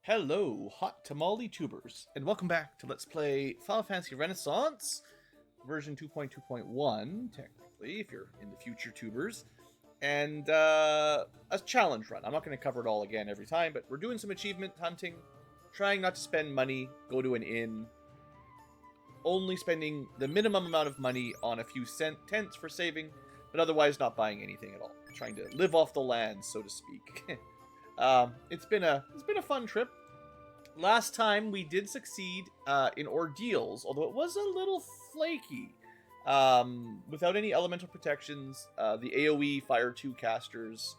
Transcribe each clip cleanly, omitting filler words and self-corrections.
Hello, hot tamale tubers, and welcome back to Let's Play Final Fantasy Renaissance, version 2.2.1, technically, if you're in the future tubers, and a challenge run. I'm not going to cover it all again every time, but we're doing some achievement hunting, trying not to spend money, go to an inn, only spending the minimum amount of money on a few tents for saving, but otherwise not buying anything at all. Trying to live off the land, so to speak. It's been a fun trip. Last time we did succeed in ordeals, although it was a little flaky. Without any elemental protections, the AoE Fire 2 casters,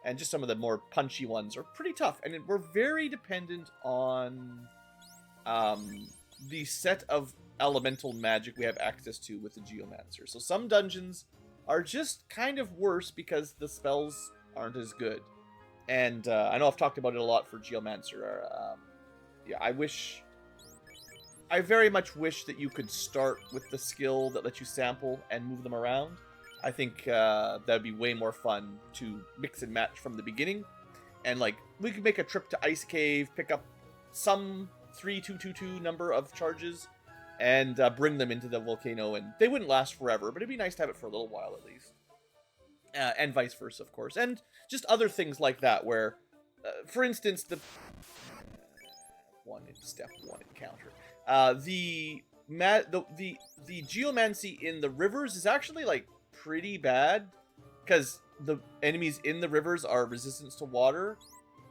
and just some of the more punchy ones are pretty tough. And we're very dependent on the set of elemental magic we have access to with the geomancer. So some dungeons are just kind of worse because the spells aren't as good. And I know I've talked about it a lot for geomancer. Yeah, I very much wish that you could start with the skill that lets you sample and move them around. I think that'd be way more fun to mix and match from the beginning. And like, we could make a trip to Ice Cave, pick up some 3222 number of charges, and bring them into the volcano. And they wouldn't last forever, but it'd be nice to have it for a little while at least. And vice versa, of course. And just other things like that where, for instance, the step one encounter. The geomancy in the rivers is actually like pretty bad because the enemies in the rivers are resistant to water,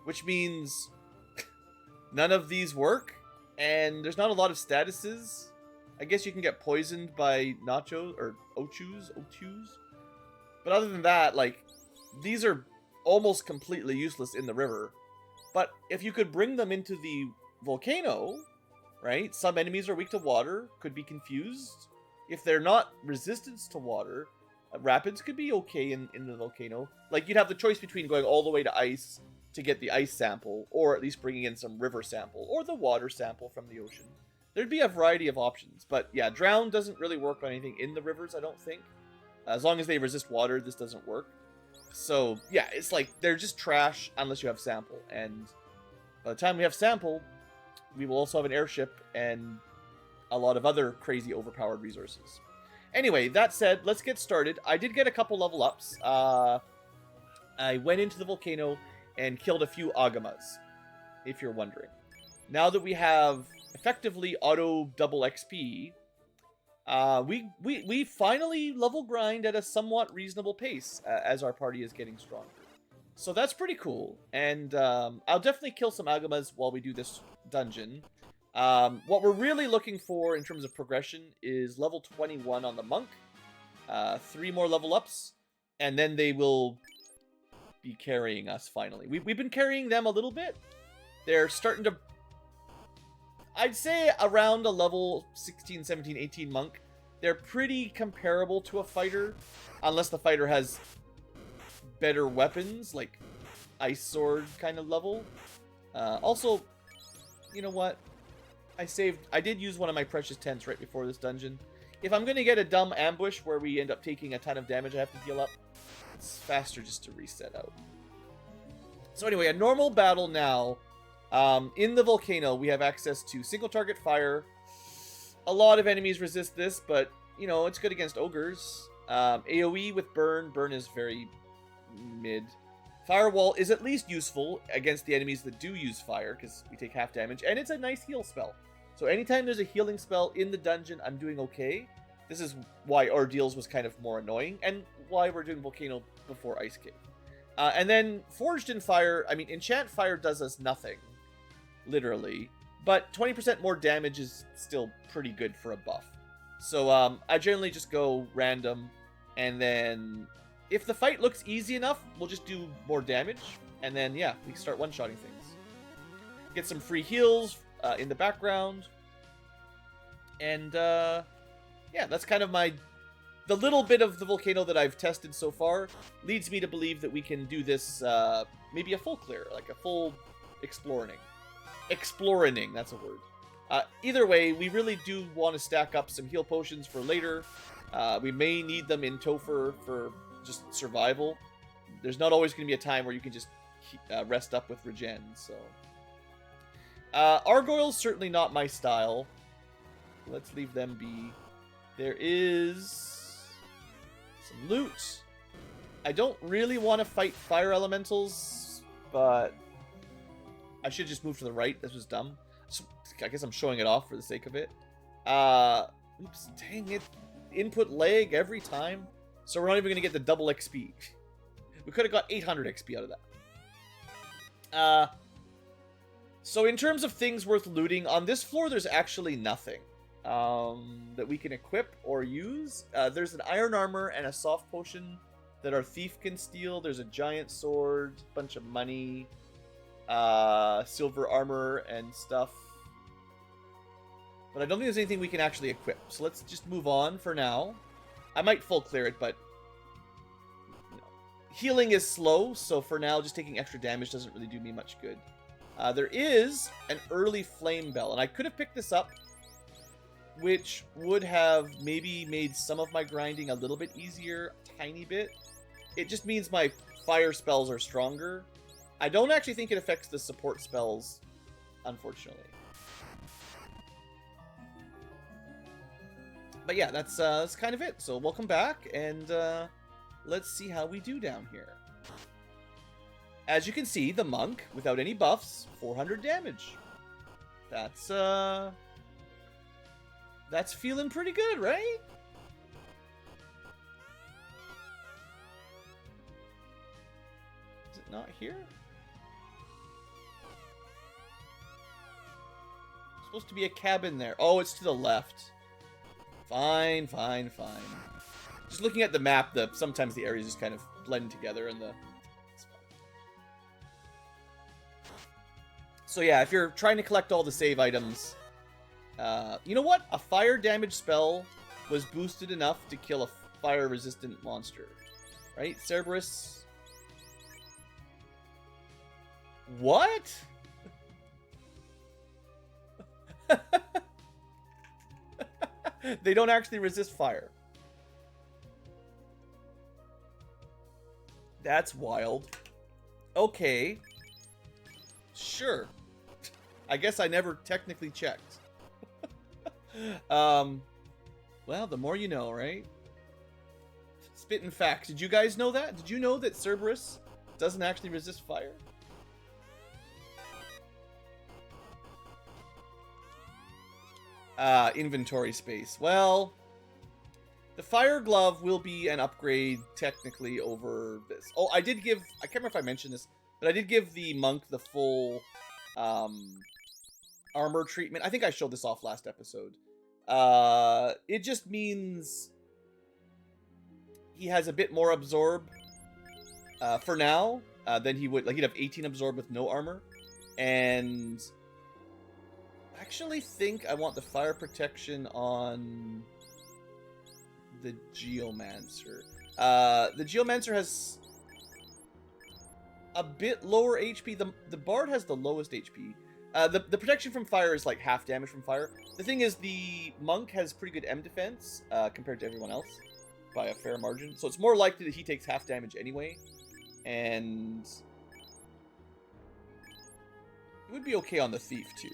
which means none of these work, and there's not a lot of statuses. I guess you can get poisoned by nachos or ochus, but other than that, like, these are almost completely useless in the river. But if you could bring them into the volcano, right? Some enemies are weak to water, could be confused. If they're not resistant to water, rapids could be okay in the volcano. Like, you'd have the choice between going all the way to ice to get the ice sample, or at least bringing in some river sample, or the water sample from the ocean. There'd be a variety of options. But yeah, drown doesn't really work on anything in the rivers, I don't think. As long as they resist water, this doesn't work. So yeah, it's like, they're just trash unless you have sample. And by the time we have sample, we will also have an airship and a lot of other crazy overpowered resources. Anyway, that said, let's get started. I did get a couple level ups. I went into the volcano and killed a few Agamas, if you're wondering. Now that we have effectively auto double XP, we finally level grind at a somewhat reasonable pace as our party is getting stronger. So that's pretty cool, and I'll definitely kill some Agamas while we do this dungeon. What we're really looking for in terms of progression is level 21 on the monk, 3 more level ups, and then they will be carrying us finally. We've been carrying them a little bit. They're starting to, I'd say around a level 16, 17, 18 monk. They're pretty comparable to a fighter, unless the fighter has better weapons, like ice sword kind of level. Also, you know what? I did use one of my precious tents right before this dungeon. If I'm going to get a dumb ambush where we end up taking a ton of damage I have to heal up, it's faster just to reset out. So anyway, a normal battle now. In the volcano, we have access to single target fire. A lot of enemies resist this, but, you know, it's good against ogres. AoE with burn. Burn is very mid. Firewall is at least useful against the enemies that do use fire, because we take half damage, and it's a nice heal spell. So anytime there's a healing spell in the dungeon, I'm doing okay. This is why Ordeals was kind of more annoying, and why we're doing Volcano before Ice Cave. And then Forged in Fire, I mean, Enchant Fire does us nothing, literally, but 20% more damage is still pretty good for a buff. So I generally just go random, and then if the fight looks easy enough, we'll just do more damage, and then, yeah, we can start one-shotting things. Get some free heals in the background, and, yeah, that's kind of the little bit of the volcano that I've tested so far leads me to believe that we can do this, maybe a full clear, like a full exploring. Exploring, that's a word. Either way, we really do want to stack up some heal potions for later. We may need them in Topher for just survival. There's not always going to be a time where you can just rest up with regen, so Argoyle's certainly not my style. Let's leave them be. There is some loot. I don't really want to fight fire elementals, but I should just move to the right. This was dumb. So I guess I'm showing it off for the sake of it. Oops, dang it. Input lag every time. So we're not even going to get the double XP. We could have got 800 XP out of that. So in terms of things worth looting, on this floor there's actually nothing that we can equip or use. There's an iron armor and a soft potion that our thief can steal. There's a giant sword, bunch of money, silver armor and stuff. But I don't think there's anything we can actually equip. So let's just move on for now. I might full clear it, but you know, healing is slow, so for now just taking extra damage doesn't really do me much good. There is an early flame bell, and I could have picked this up, which would have maybe made some of my grinding a little bit easier, a tiny bit. It just means my fire spells are stronger. I don't actually think it affects the support spells, unfortunately. But yeah, that's kind of it. So welcome back, and let's see how we do down here. As you can see, the monk, without any buffs, 400 damage. That's feeling pretty good, right? Is it not here? Supposed to be a cabin there. Oh, it's to the left. Fine, fine, fine. Just looking at the map, sometimes the areas just kind of blend together and So yeah, if you're trying to collect all the save items, you know what? A fire damage spell was boosted enough to kill a fire-resistant monster. Right? Cerberus. What? They don't actually resist fire. That's wild. Okay. Sure. I guess I never technically checked. Well, the more you know, right? Spittin' facts. Did you guys know that? Did you know that Cerberus doesn't actually resist fire? Inventory space. Well, the fire glove will be an upgrade technically over this. Oh, I can't remember if I mentioned this, but I did give the monk the full armor treatment. I think I showed this off last episode. It just means he has a bit more absorb for now than he would. Like, he'd have 18 absorb with no armor. And I actually think I want the fire protection on the geomancer. The geomancer has a bit lower HP. The bard has the lowest HP. The protection from fire is like half damage from fire. The thing is, the monk has pretty good M defense compared to everyone else by a fair margin. So it's more likely that he takes half damage anyway. And it would be okay on the thief too.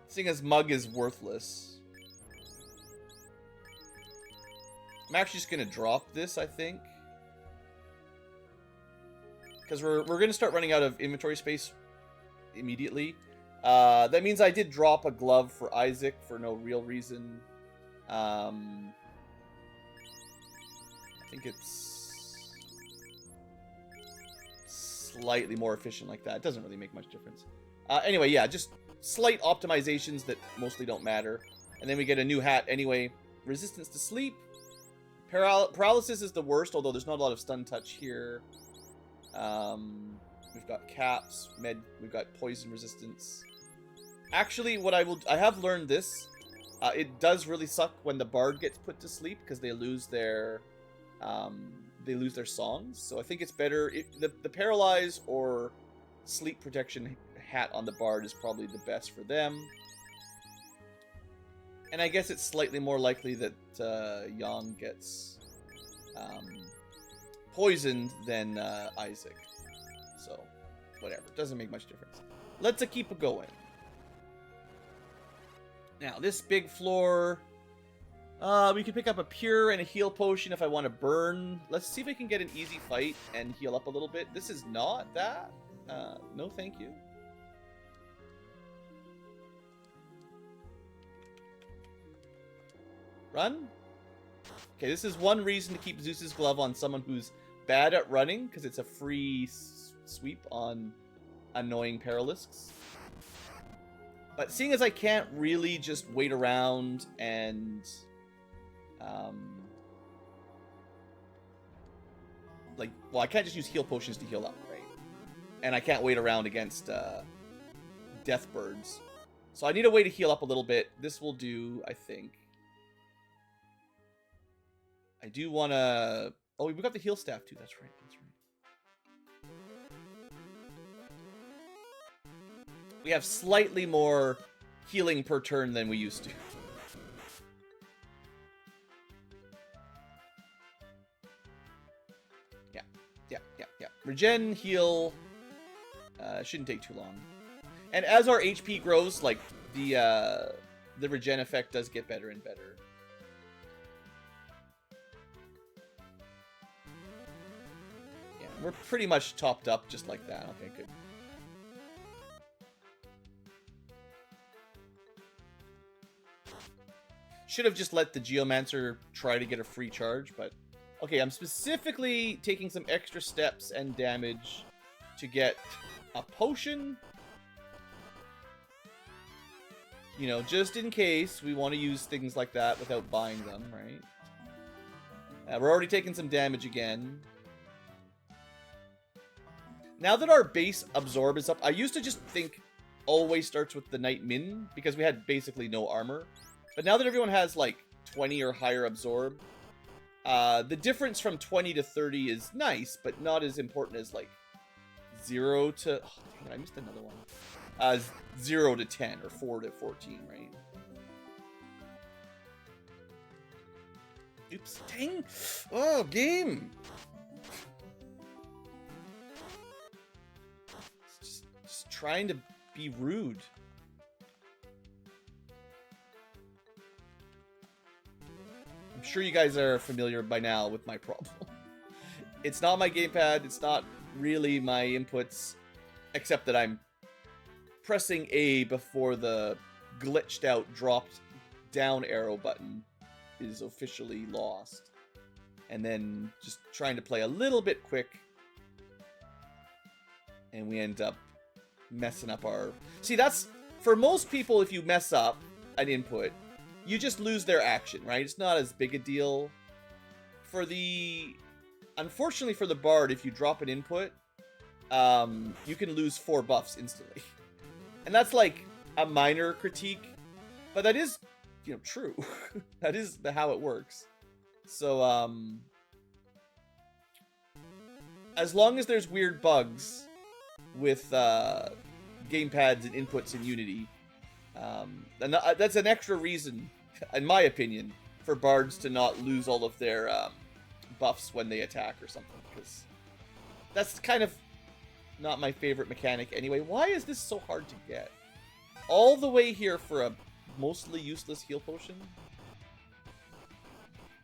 Seeing as Mug is worthless. I'm actually just going to drop this, I think. Because we're going to start running out of inventory space immediately. That means I did drop a glove for Isaac for no real reason. I think it's slightly more efficient like that. It doesn't really make much difference. Anyway, yeah, just slight optimizations that mostly don't matter. And then we get a new hat anyway. Resistance to sleep. Paralysis is the worst, although there's not a lot of stun touch here. We've got caps, we've got poison resistance. Actually, I have learned this. It does really suck when the bard gets put to sleep because they lose their songs. So I think it's better the paralyze or sleep protection hat on the bard is probably the best for them. And I guess it's slightly more likely that Yang gets poisoned than Isaac. So Whatever. Doesn't make much difference. Let's keep it going. Now, this big floor... we can pick up a pure and a heal potion if I want to burn. Let's see if we can get an easy fight and heal up a little bit. This is not that. No, thank you. Run. Okay, this is one reason to keep Zeus's glove on someone who's bad at running, because it's a free sweep on annoying Paralisks. But seeing as I can't really just wait around and... well, I can't just use heal potions to heal up, right? And I can't wait around against death birds. So I need a way to heal up a little bit. This will do, I think. I do want to... Oh, we got the heal staff too. That's right. That's right. We have slightly more healing per turn than we used to. Yeah. Regen, heal. Shouldn't take too long. And as our HP grows, like, the regen effect does get better and better. Yeah, we're pretty much topped up just like that. Okay, good. Should have just let the geomancer try to get a free charge, but... Okay, I'm specifically taking some extra steps and damage to get a potion. You know, just in case we want to use things like that without buying them, right? We're already taking some damage again. Now that our base absorb is up, I used to just think always starts with the Knight Min, because we had basically no armor. But now that everyone has, like, 20 or higher absorb, the difference from 20 to 30 is nice, but not as important as, like, 0 to... Oh, dang it, I missed another one. 0 to 10, or 4 to 14, right? Oops, dang! Oh, game! Just trying to be rude. I'm sure you guys are familiar by now with my problem. It's not my gamepad, it's not really my inputs, except that I'm pressing A before the glitched out dropped down arrow button is officially lost. And then just trying to play a little bit quick. And we end up messing up our... See, that's... For most people, if you mess up an input, you just lose their action, right? It's not as big a deal. For the... Unfortunately for the Bard, if you drop an input, you can lose 4 buffs instantly. And that's like a minor critique, but that is, you know, true. That is how it works. So, as long as there's weird bugs with gamepads and inputs in Unity, and that's an extra reason, in my opinion, for bards to not lose all of their buffs when they attack or something, because that's kind of not my favorite mechanic anyway. Why is this so hard to get? All the way here for a mostly useless heal potion?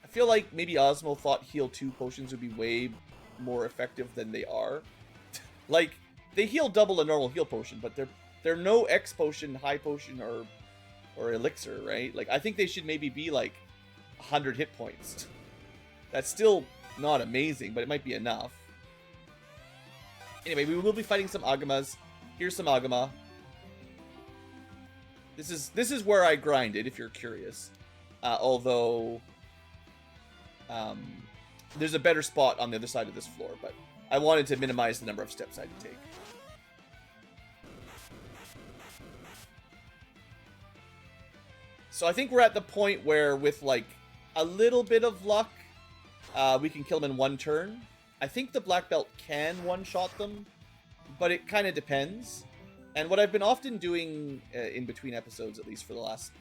I feel like maybe Osmo thought heal 2 potions would be way more effective than they are. Like, they heal double a normal heal potion, but they're no X potion, high potion, or elixir, right? Like, I think they should maybe be like 100 hit points. That's still not amazing, but it might be enough. Anyway, we will be fighting some Agamas. Here's some Agama. This is where I grinded, if you're curious. Although, there's a better spot on the other side of this floor, but I wanted to minimize the number of steps I had to take. So I think we're at the point where, with like a little bit of luck, we can kill them in 1 turn. I think the black belt can one-shot them, but it kind of depends. And what I've been often doing in between episodes, at least for the last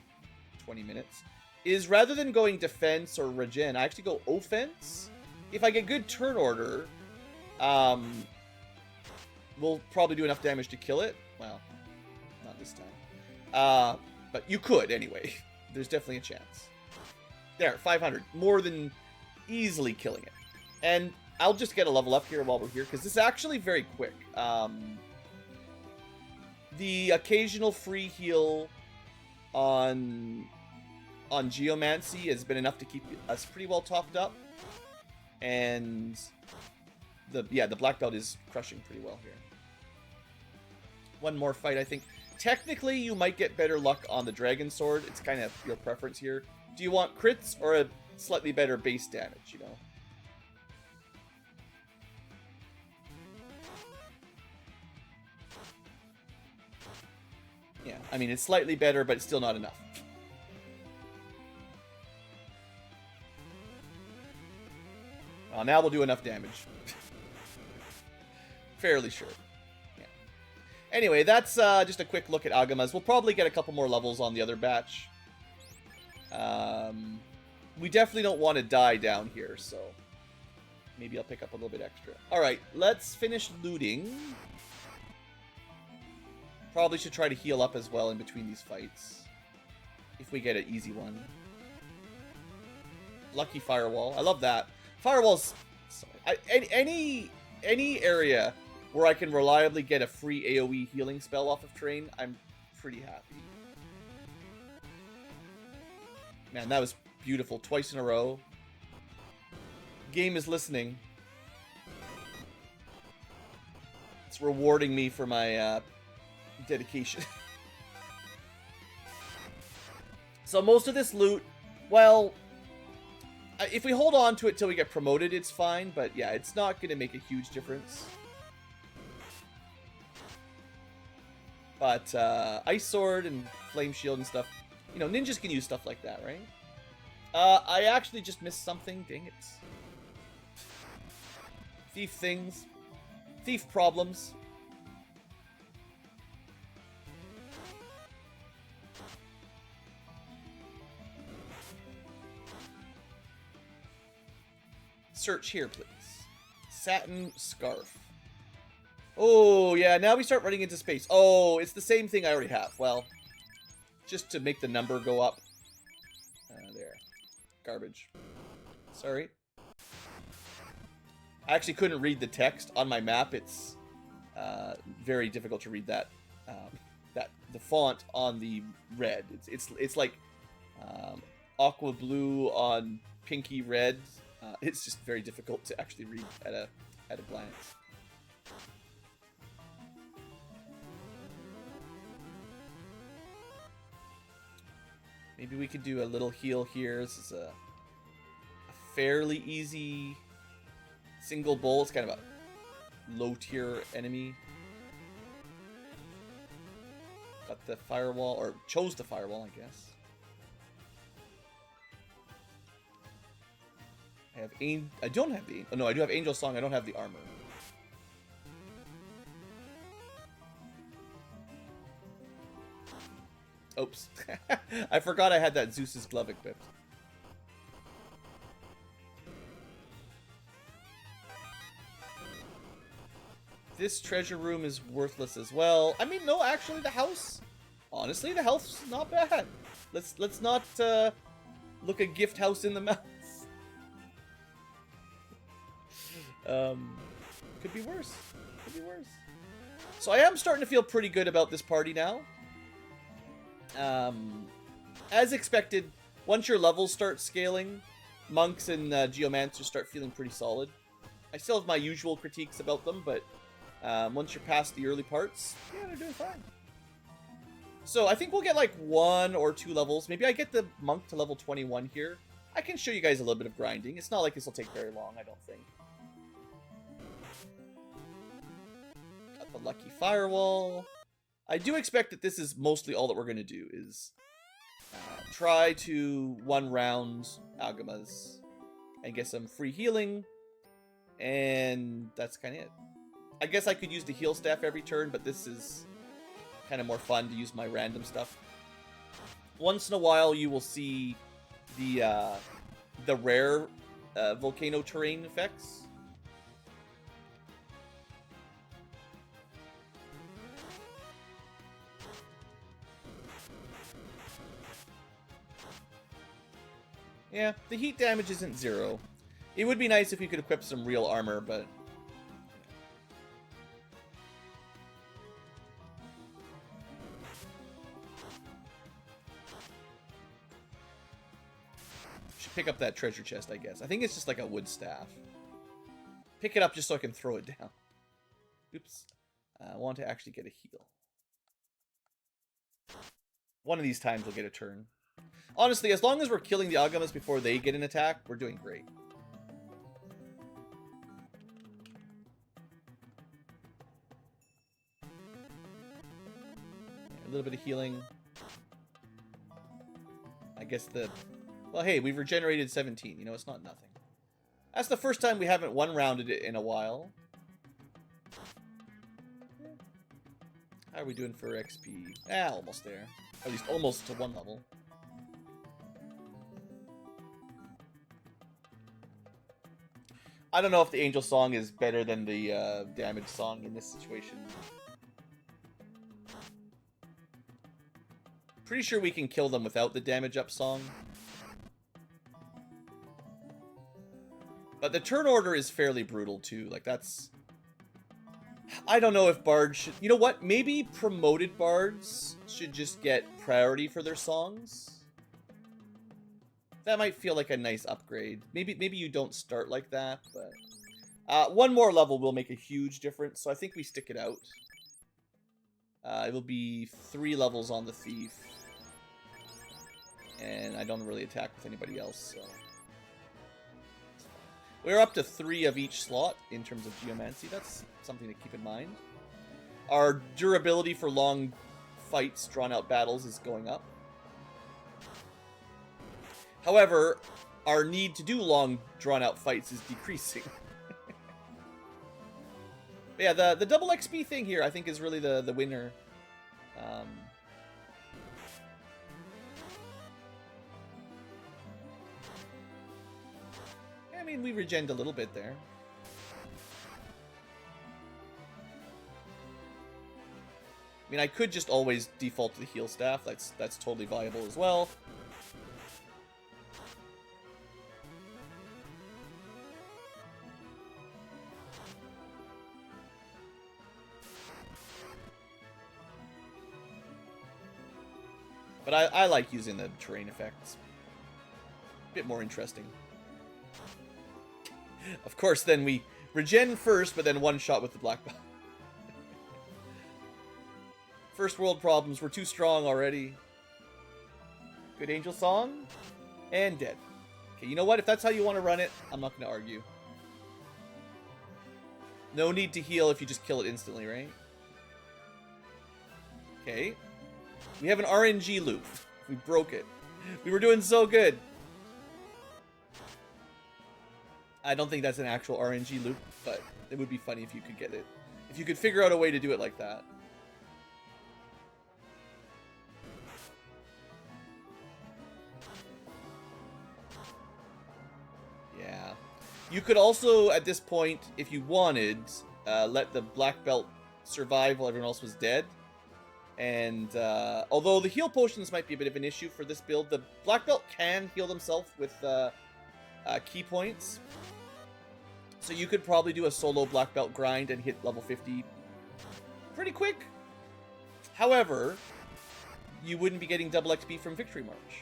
20 minutes, is rather than going defense or regen, I actually go offense. If I get good turn order, we'll probably do enough damage to kill it. Well, not this time. But you could anyway. There's definitely a chance. There, 500. More than easily killing it. And I'll just get a level up here while we're here, because this is actually very quick. The occasional free heal on Geomancy has been enough to keep us pretty well topped up. And the black belt is crushing pretty well here. One more fight, I think. Technically, you might get better luck on the Dragon Sword. It's kind of your preference here. Do you want crits or a slightly better base damage, you know? Yeah, I mean, it's slightly better, but it's still not enough. Oh, now we'll do enough damage. Fairly sure. Yeah. Anyway, that's just a quick look at Agamas. We'll probably get a couple more levels on the other batch. We definitely don't want to die down here, so maybe I'll pick up a little bit extra. Alright, let's finish looting. Probably should try to heal up as well in between these fights. If we get an easy one. Lucky Firewall. I love that. Firewalls... Any area where I can reliably get a free AoE healing spell off of Train, I'm pretty happy. Man, that was beautiful. Twice in a row. Game is listening. It's rewarding me for my dedication. So most of this loot, well, if we hold on to it till we get promoted, it's fine. But yeah, it's not going to make a huge difference. But Ice Sword and Flame Shield and stuff, you know, ninjas can use stuff like that, right? I actually just missed something. Dang it. Thief things. Thief problems. Search here, please. Satin Scarf. Oh, yeah, now we start running into space. Oh, it's the same thing I already have. Well, just to make the number go up. There. Garbage. Sorry. I actually couldn't read the text on my map. It's very difficult to read that. The font on the red. It's like aqua blue on pinky red. It's just very difficult to actually read at a glance. Maybe we could do a little heal here. This is a fairly easy single bowl. It's kind of a low tier enemy. Got the firewall, or chose the firewall, I guess. I don't have the... Oh, no, I do have Angel Song. I don't have the armor. Oops. I forgot I had that Zeus's glove equipped. This treasure room is worthless as well. I mean, no, actually, the house... Honestly, the health's not bad. Let's not look a gift house in the mouth. Could be worse. Could be worse. So I am starting to feel pretty good about this party now. As expected, once your levels start scaling, monks and geomancers start feeling pretty solid. I still have my usual critiques about them, but once you're past the early parts, yeah, they're doing fine. So I think we'll get like 1 or 2 levels. Maybe I get the monk to level 21 here. I can show you guys a little bit of grinding. It's not like this will take very long, I don't think. Got the lucky firewall. I do expect that this is mostly all that we're going to do is try to 1-round Agamas and get some free healing, and that's kind of it. I guess I could use the heal staff every turn, but this is kind of more fun to use my random stuff. Once in a while, you will see the rare volcano terrain effects. Yeah, the heat damage isn't 0. It would be nice if we could equip some real armor, but... should pick up that treasure chest, I guess. I think it's just like a wood staff. Pick it up just so I can throw it down. Oops. I want to actually get a heal. One of these times we'll get a turn. Honestly, as long as we're killing the Agamas before they get an attack, we're doing great. A little bit of healing. I guess the... well, hey, we've regenerated 17. You know, it's not nothing. That's the first time we haven't one-rounded it in a while. How are we doing for XP? Ah, almost there. At least almost to 1 level. I don't know if the Angel Song is better than the Damage Song in this situation. Pretty sure we can kill them without the Damage Up Song. But the turn order is fairly brutal, too. Like, that's... I don't know if bards should... you know what? Maybe promoted bards should just get priority for their songs. That might feel like a nice upgrade. Maybe you don't start like that, but... one more level will make a huge difference, so I think we stick it out. It will be 3 levels on the Thief. And I don't really attack with anybody else, so... we're up to 3 of each slot in terms of geomancy. That's something to keep in mind. Our durability for long fights, drawn-out battles is going up. However, our need to do long, drawn-out fights is decreasing. Yeah, the double XP thing here, I think, is really the winner. I mean, we regened a little bit there. I mean, I could just always default to the heal staff. That's totally viable as well. But I like using the terrain effects. A bit more interesting. Of course, then we regen first, but then one shot with the black belt. First world problems. We're too strong already. Good Angel Song. And dead. Okay, you know what? If that's how you want to run it, I'm not going to argue. No need to heal if you just kill it instantly, right? Okay. We have an RNG loop. We broke it. We were doing so good. I don't think that's an actual RNG loop, but it would be funny if you could get it. If you could figure out a way to do it like that. Yeah. You could also, at this point, if you wanted, let the black belt survive while everyone else was dead. And although the heal potions might be a bit of an issue for this build, the black belt can heal themselves with key points. So you could probably do a solo black belt grind and hit level 50 pretty quick. However, you wouldn't be getting double XP from Victory March.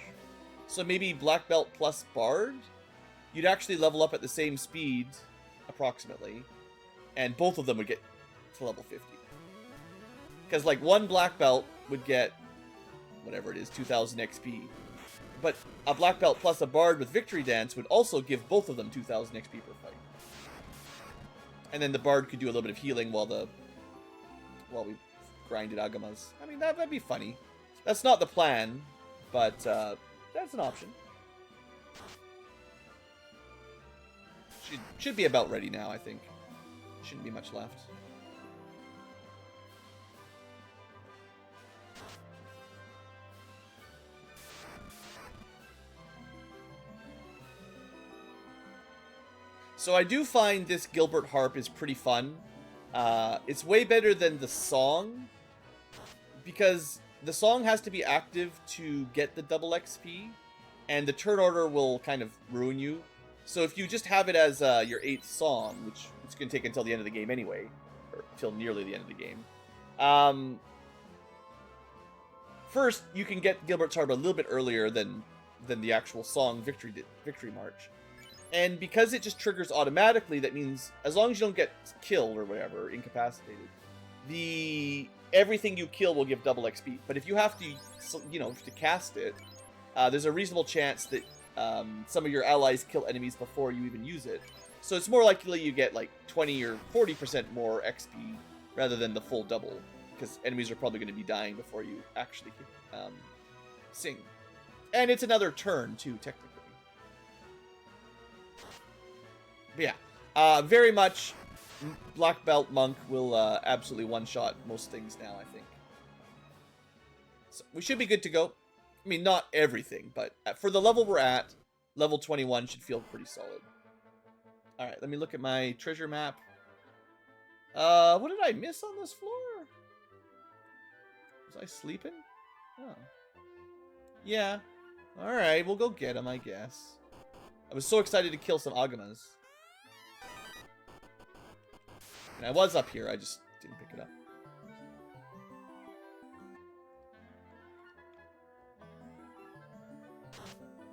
So maybe black belt plus bard, you'd actually level up at the same speed, approximately, and both of them would get to level 50. Because, like, one black belt would get, whatever it is, 2,000 XP. But a black belt plus a bard with Victory Dance would also give both of them 2,000 XP per fight. And then the bard could do a little bit of healing while we grinded Agamas. I mean, that'd be funny. That's not the plan, but that's an option. Should be about ready now, I think. Shouldn't be much left. So I do find this Gilbert Harp is pretty fun. It's way better than the song, because the song has to be active to get the double XP, and the turn order will kind of ruin you. So if you just have it as your 8th song, which it's going to take until the end of the game anyway, or till nearly the end of the game, first you can get Gilbert's Harbor a little bit earlier than the actual song Victory March. And because it just triggers automatically, that means as long as you don't get killed or whatever, incapacitated, everything you kill will give double XP. But if you have to, to cast it, there's a reasonable chance that some of your allies kill enemies before you even use it. So it's more likely you get like 20 or 40% more XP rather than the full double, because enemies are probably going to be dying before you actually sing. And it's another turn too, technically. But yeah, very much Black Belt Monk will absolutely one-shot most things now, I think. So we should be good to go. I mean, not everything, but for the level we're at, level 21 should feel pretty solid. Alright, let me look at my treasure map. What did I miss on this floor? Was I sleeping? Oh. Yeah. Alright, we'll go get him, I guess. I was so excited to kill some Agamas. And I was up here, I just didn't pick it up.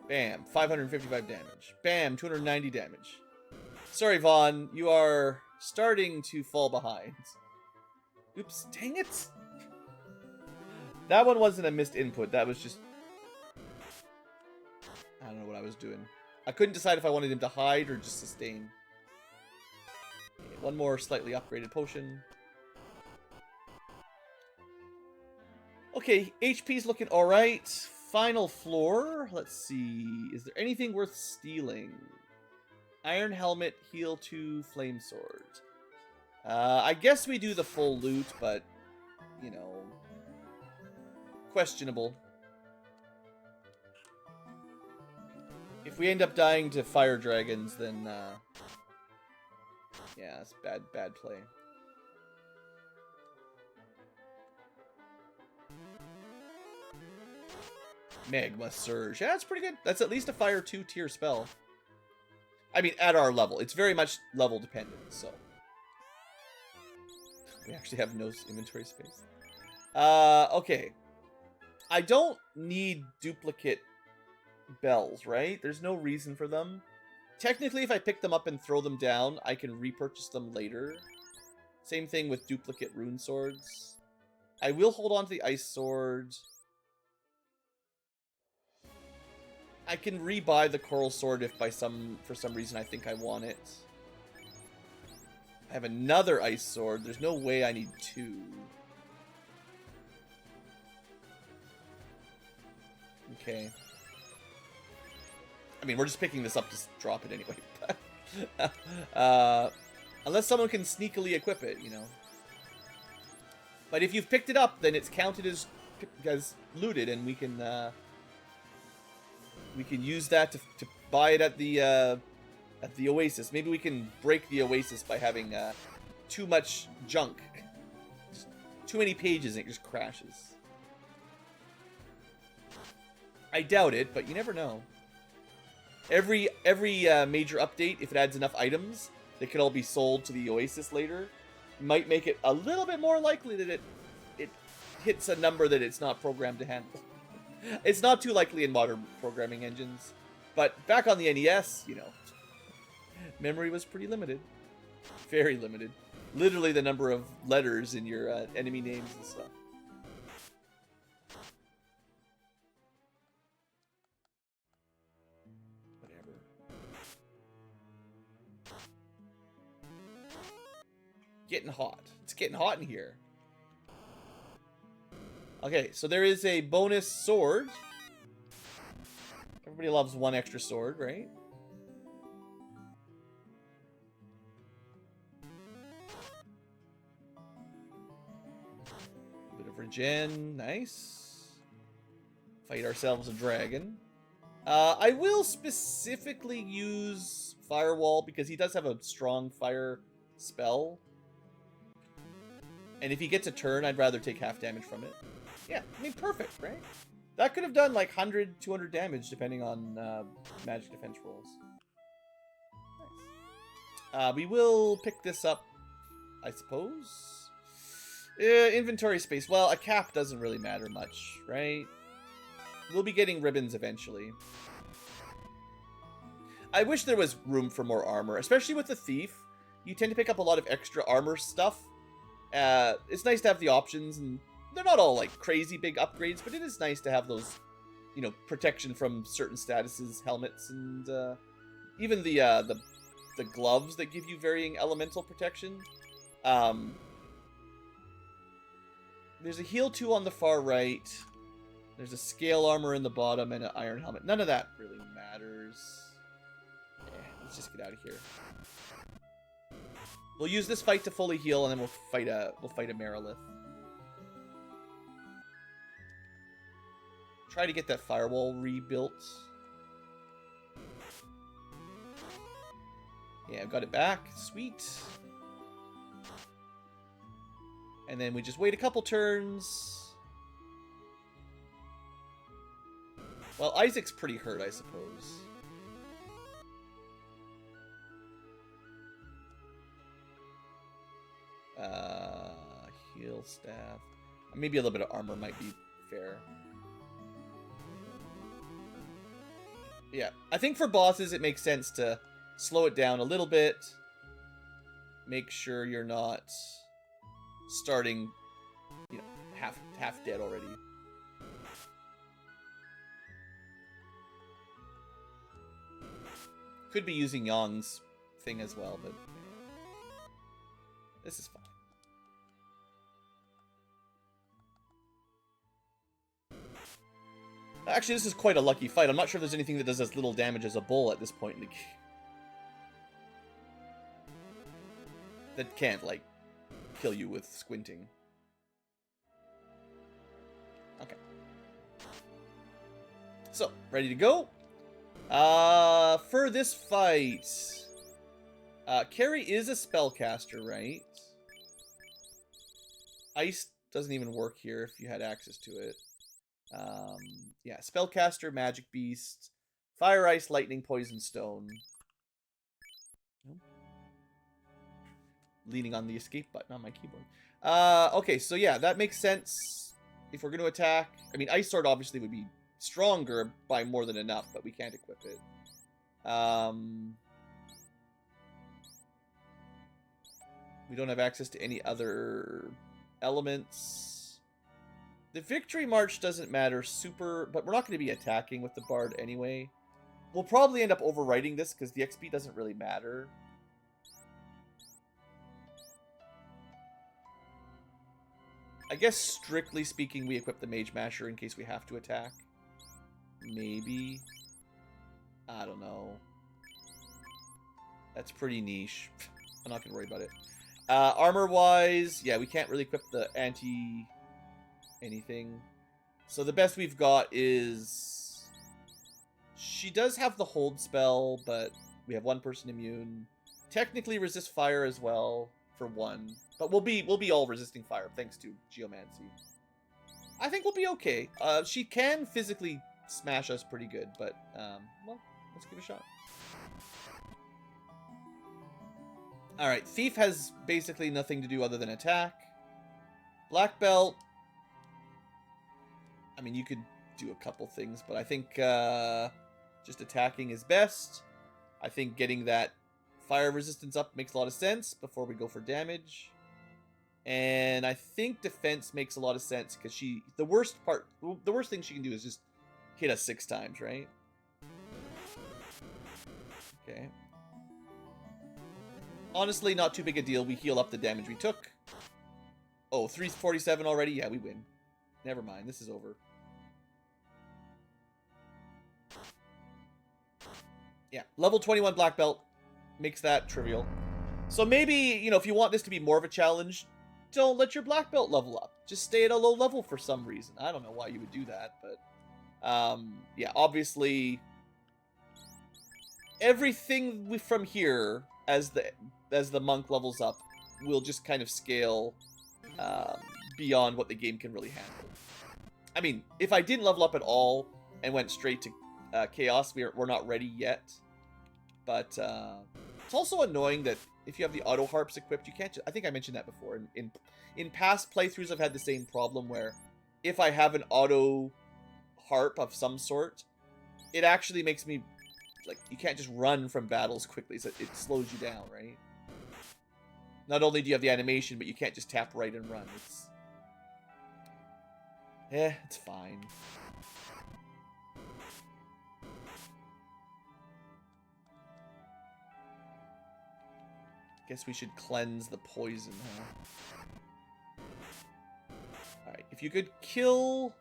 Bam, 555 damage. Bam, 290 damage. Sorry, Vaughn, you are starting to fall behind. Oops, dang it! That one wasn't a missed input, that was just... I don't know what I was doing. I couldn't decide if I wanted him to hide or just sustain. Okay, one more slightly upgraded potion. Okay, HP's looking alright. Final floor. Let's see. Is there anything worth stealing? Iron helmet, heal 2, flame sword. I guess we do the full loot, but, you know, questionable. If we end up dying to fire dragons, then, yeah, it's bad play. Magma Surge. Yeah, that's pretty good. That's at least a Fire 2 tier spell. I mean, at our level. It's very much level dependent, so. We actually have no inventory space. Okay. I don't need duplicate bells, right? There's no reason for them. Technically, if I pick them up and throw them down, I can repurchase them later. Same thing with duplicate rune swords. I will hold on to the ice sword. I can rebuy the coral sword if for some reason I think I want it. I have another ice sword. There's no way I need 2. Okay. I mean, we're just picking this up to drop it anyway. Unless someone can sneakily equip it, you know. But if you've picked it up, then it's counted as looted, and we can use that to buy it at the Oasis. Maybe we can break the Oasis by having too much junk. Just too many pages and it just crashes. I doubt it, but you never know. Every major update, if it adds enough items that could all be sold to the Oasis later, might make it a little bit more likely that it hits a number that it's not programmed to handle. It's not too likely in modern programming engines, but back on the NES, you know, memory was pretty limited. Very limited. Literally the number of letters in your enemy names and stuff. Whatever. Getting hot. It's getting hot in here. Okay, so there is a bonus sword. Everybody loves one extra sword, right? Bit of regen, nice. Fight ourselves a dragon. I will specifically use Firewall because he does have a strong fire spell. And if he gets a turn, I'd rather take half damage from it. Yeah, I mean, perfect, right? That could have done like 100, 200 damage depending on magic defense rolls. Nice. We will pick this up, I suppose. Inventory space. Well, a cap doesn't really matter much, right? We'll be getting ribbons eventually. I wish there was room for more armor, especially with the thief. You tend to pick up a lot of extra armor stuff. It's nice to have the options, and they're not all like crazy big upgrades, but it is nice to have those, you know, protection from certain statuses, helmets, and even the gloves that give you varying elemental protection. There's a heal 2 on the far right. There's a scale armor in the bottom and an iron helmet. None of that really matters. Yeah, let's just get out of here. We'll use this fight to fully heal, and then we'll fight a Marilith. Try to get that firewall rebuilt. Yeah, I've got it back. Sweet. And then we just wait a couple turns. Well, Isaac's pretty hurt, I suppose. Heal staff. Maybe a little bit of armor might be fair. Yeah, I think for bosses it makes sense to slow it down a little bit. Make sure you're not starting, you know, half dead already. Could be using Yong's thing as well, but this is fine. Actually, this is quite a lucky fight. I'm not sure if there's anything that does as little damage as a bull at this point in the game. That can't, like, kill you with squinting. Okay. So, ready to go? For this fight... Carrie is a spellcaster, right? Ice doesn't even work here if you had access to it. Yeah, spellcaster, magic beast, fire, ice, lightning, poison, stone. Leaning on the escape button on my keyboard. Okay, so yeah, that makes sense. If we're going to attack, I mean, ice sword obviously would be stronger by more than enough, but we can't equip it. We don't have access to any other elements. The victory march doesn't matter super, but we're not going to be attacking with the bard anyway. We'll probably end up overwriting this because the XP doesn't really matter. I guess strictly speaking, we equip the Mage Masher in case we have to attack. Maybe. I don't know. That's pretty niche. I'm not going to worry about it. Armor-wise, yeah, we can't really equip the anti-anything. So the best we've got is... She does have the hold spell, but we have one person immune. Technically resist fire as well for one. But we'll be all resisting fire thanks to geomancy. I think we'll be okay. She can physically smash us pretty good, but well, let's give it a shot. Alright, Thief has basically nothing to do other than attack. Black Belt. I mean, you could do a couple things, but I think just attacking is best. I think getting that fire resistance up makes a lot of sense before we go for damage. And I think defense makes a lot of sense because the worst thing she can do is just hit us 6 times, right? Okay. Honestly, not too big a deal. We heal up the damage we took. Oh, 347 already? Yeah, we win. Never mind. This is over. Yeah, level 21 black belt makes that trivial. So maybe, you know, if you want this to be more of a challenge, don't let your black belt level up. Just stay at a low level for some reason. I don't know why you would do that, but yeah, obviously everything from here as the monk levels up will just kind of scale beyond what the game can really handle. I mean, if I didn't level up at all and went straight to Chaos, we're not ready yet. But it's also annoying that if you have the auto harps equipped, you can't. I think I mentioned that before. In past playthroughs, I've had the same problem where if I have an auto harp of some sort, it actually makes me like you can't just run from battles quickly. So it slows you down, right? Not only do you have the animation, but you can't just tap right and run. It's fine. Guess we should cleanse the poison, huh? Alright, if you could kill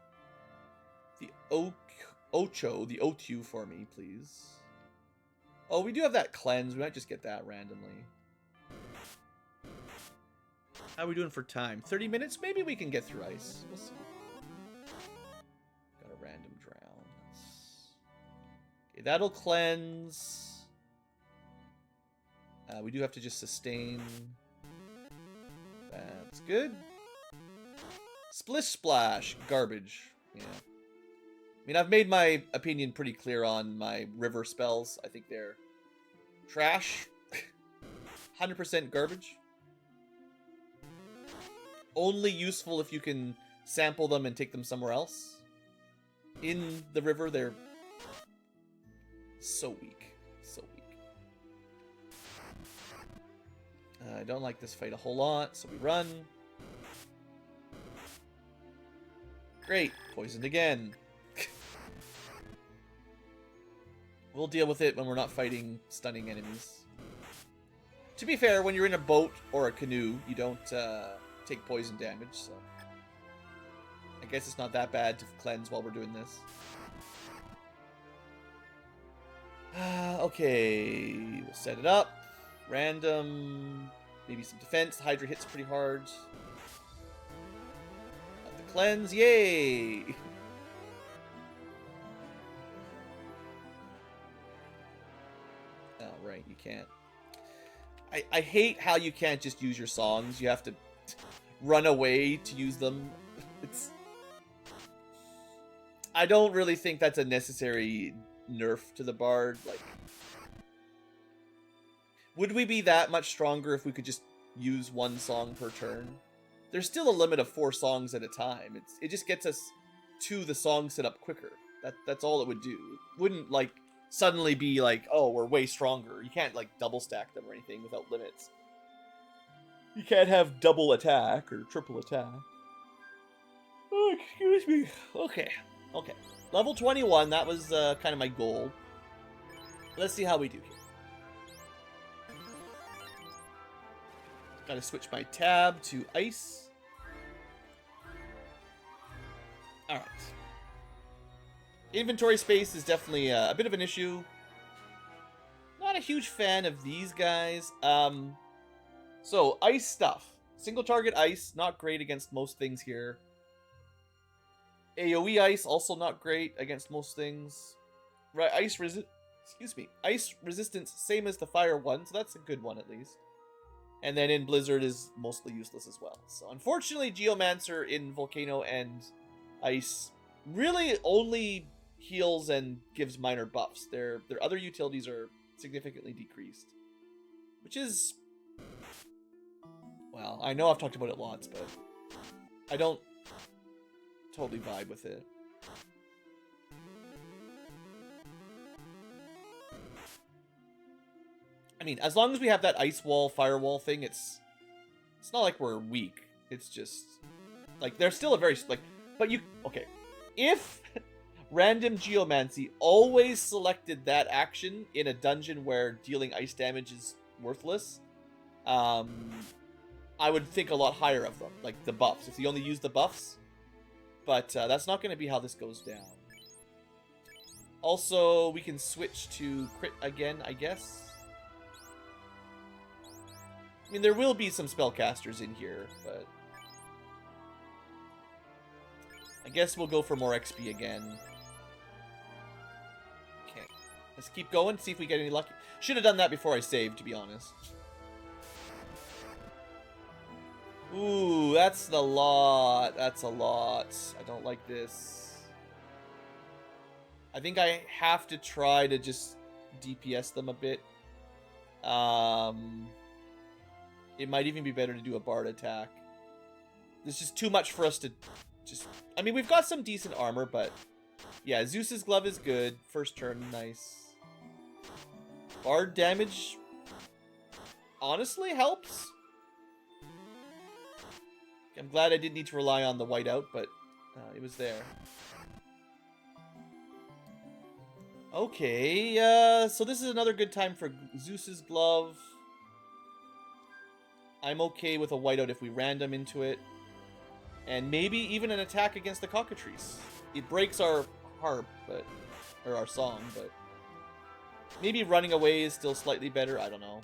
the Ocho for me, please. Oh, we do have that cleanse. We might just get that randomly. How are we doing for time? 30 minutes? Maybe we can get through ice. We'll see. Got a random drown. Okay, that'll cleanse. We do have to just sustain. That's good. Splish Splash. Garbage. Yeah. I mean, I've made my opinion pretty clear on my river spells. I think they're trash. 100% garbage. Only useful if you can sample them and take them somewhere else. In the river, they're so weak. So weak. I don't like this fight a whole lot, so we run. Great. Poisoned again. We'll deal with it when we're not fighting stunning enemies. To be fair, when you're in a boat or a canoe, you don't take poison damage, so I guess it's not that bad to cleanse while we're doing this. Okay, we'll set it up. Random, maybe some defense. Hydra hits pretty hard. Got the cleanse, yay! Oh, right, you can't. I hate how you can't just use your songs. You have to run away to use them. I don't really think that's a necessary nerf to the bard. Like, would we be that much stronger if we could just use one song per turn? There's still a limit of 4 songs at a time. It just gets us to the song setup quicker. That's all it would do. It wouldn't like suddenly be like, oh, we're way stronger. You can't like double stack them or anything without limits. You can't have double attack or triple attack. Oh, excuse me. Okay. Okay. Level 21, that was kind of my goal. Let's see how we do here. Gotta switch my tab to ice. Alright. Inventory space is definitely a bit of an issue. Not a huge fan of these guys. So, ice stuff. Single target ice, not great against most things here. AoE ice, also not great against most things. Right, ice resistance, same as the fire one, so that's a good one at least. And then in Blizzard is mostly useless as well. So unfortunately, Geomancer in Volcano and Ice really only heals and gives minor buffs. Their other utilities are significantly decreased. Which is... well, I know I've talked about it lots, but I don't totally vibe with it. I mean, as long as we have that ice wall, firewall thing, it's not like we're weak. It's just like there's still a very like, but you okay? If random geomancy always selected that action in a dungeon where dealing ice damage is worthless, I would think a lot higher of them, like the buffs. If you only use the buffs, but that's not going to be how this goes down. Also, we can switch to crit again, I guess. I mean, there will be some spellcasters in here, but I guess we'll go for more XP again. Okay, let's keep going, see if we get any lucky. Should have done that before I saved, to be honest. Ooh, that's a lot. That's a lot. I don't like this. I think I have to try to just DPS them a bit. It might even be better to do a Bard attack. There's just too much for us to just... I mean, we've got some decent armor, but... Yeah, Zeus's Glove is good. First turn, nice. Bard damage... honestly helps. I'm glad I didn't need to rely on the whiteout, but it was there. Okay, so this is another good time for Zeus's Glove. I'm okay with a whiteout if we random into it. And maybe even an attack against the cockatrice. It breaks our harp, but... or our song, but... maybe running away is still slightly better, I don't know.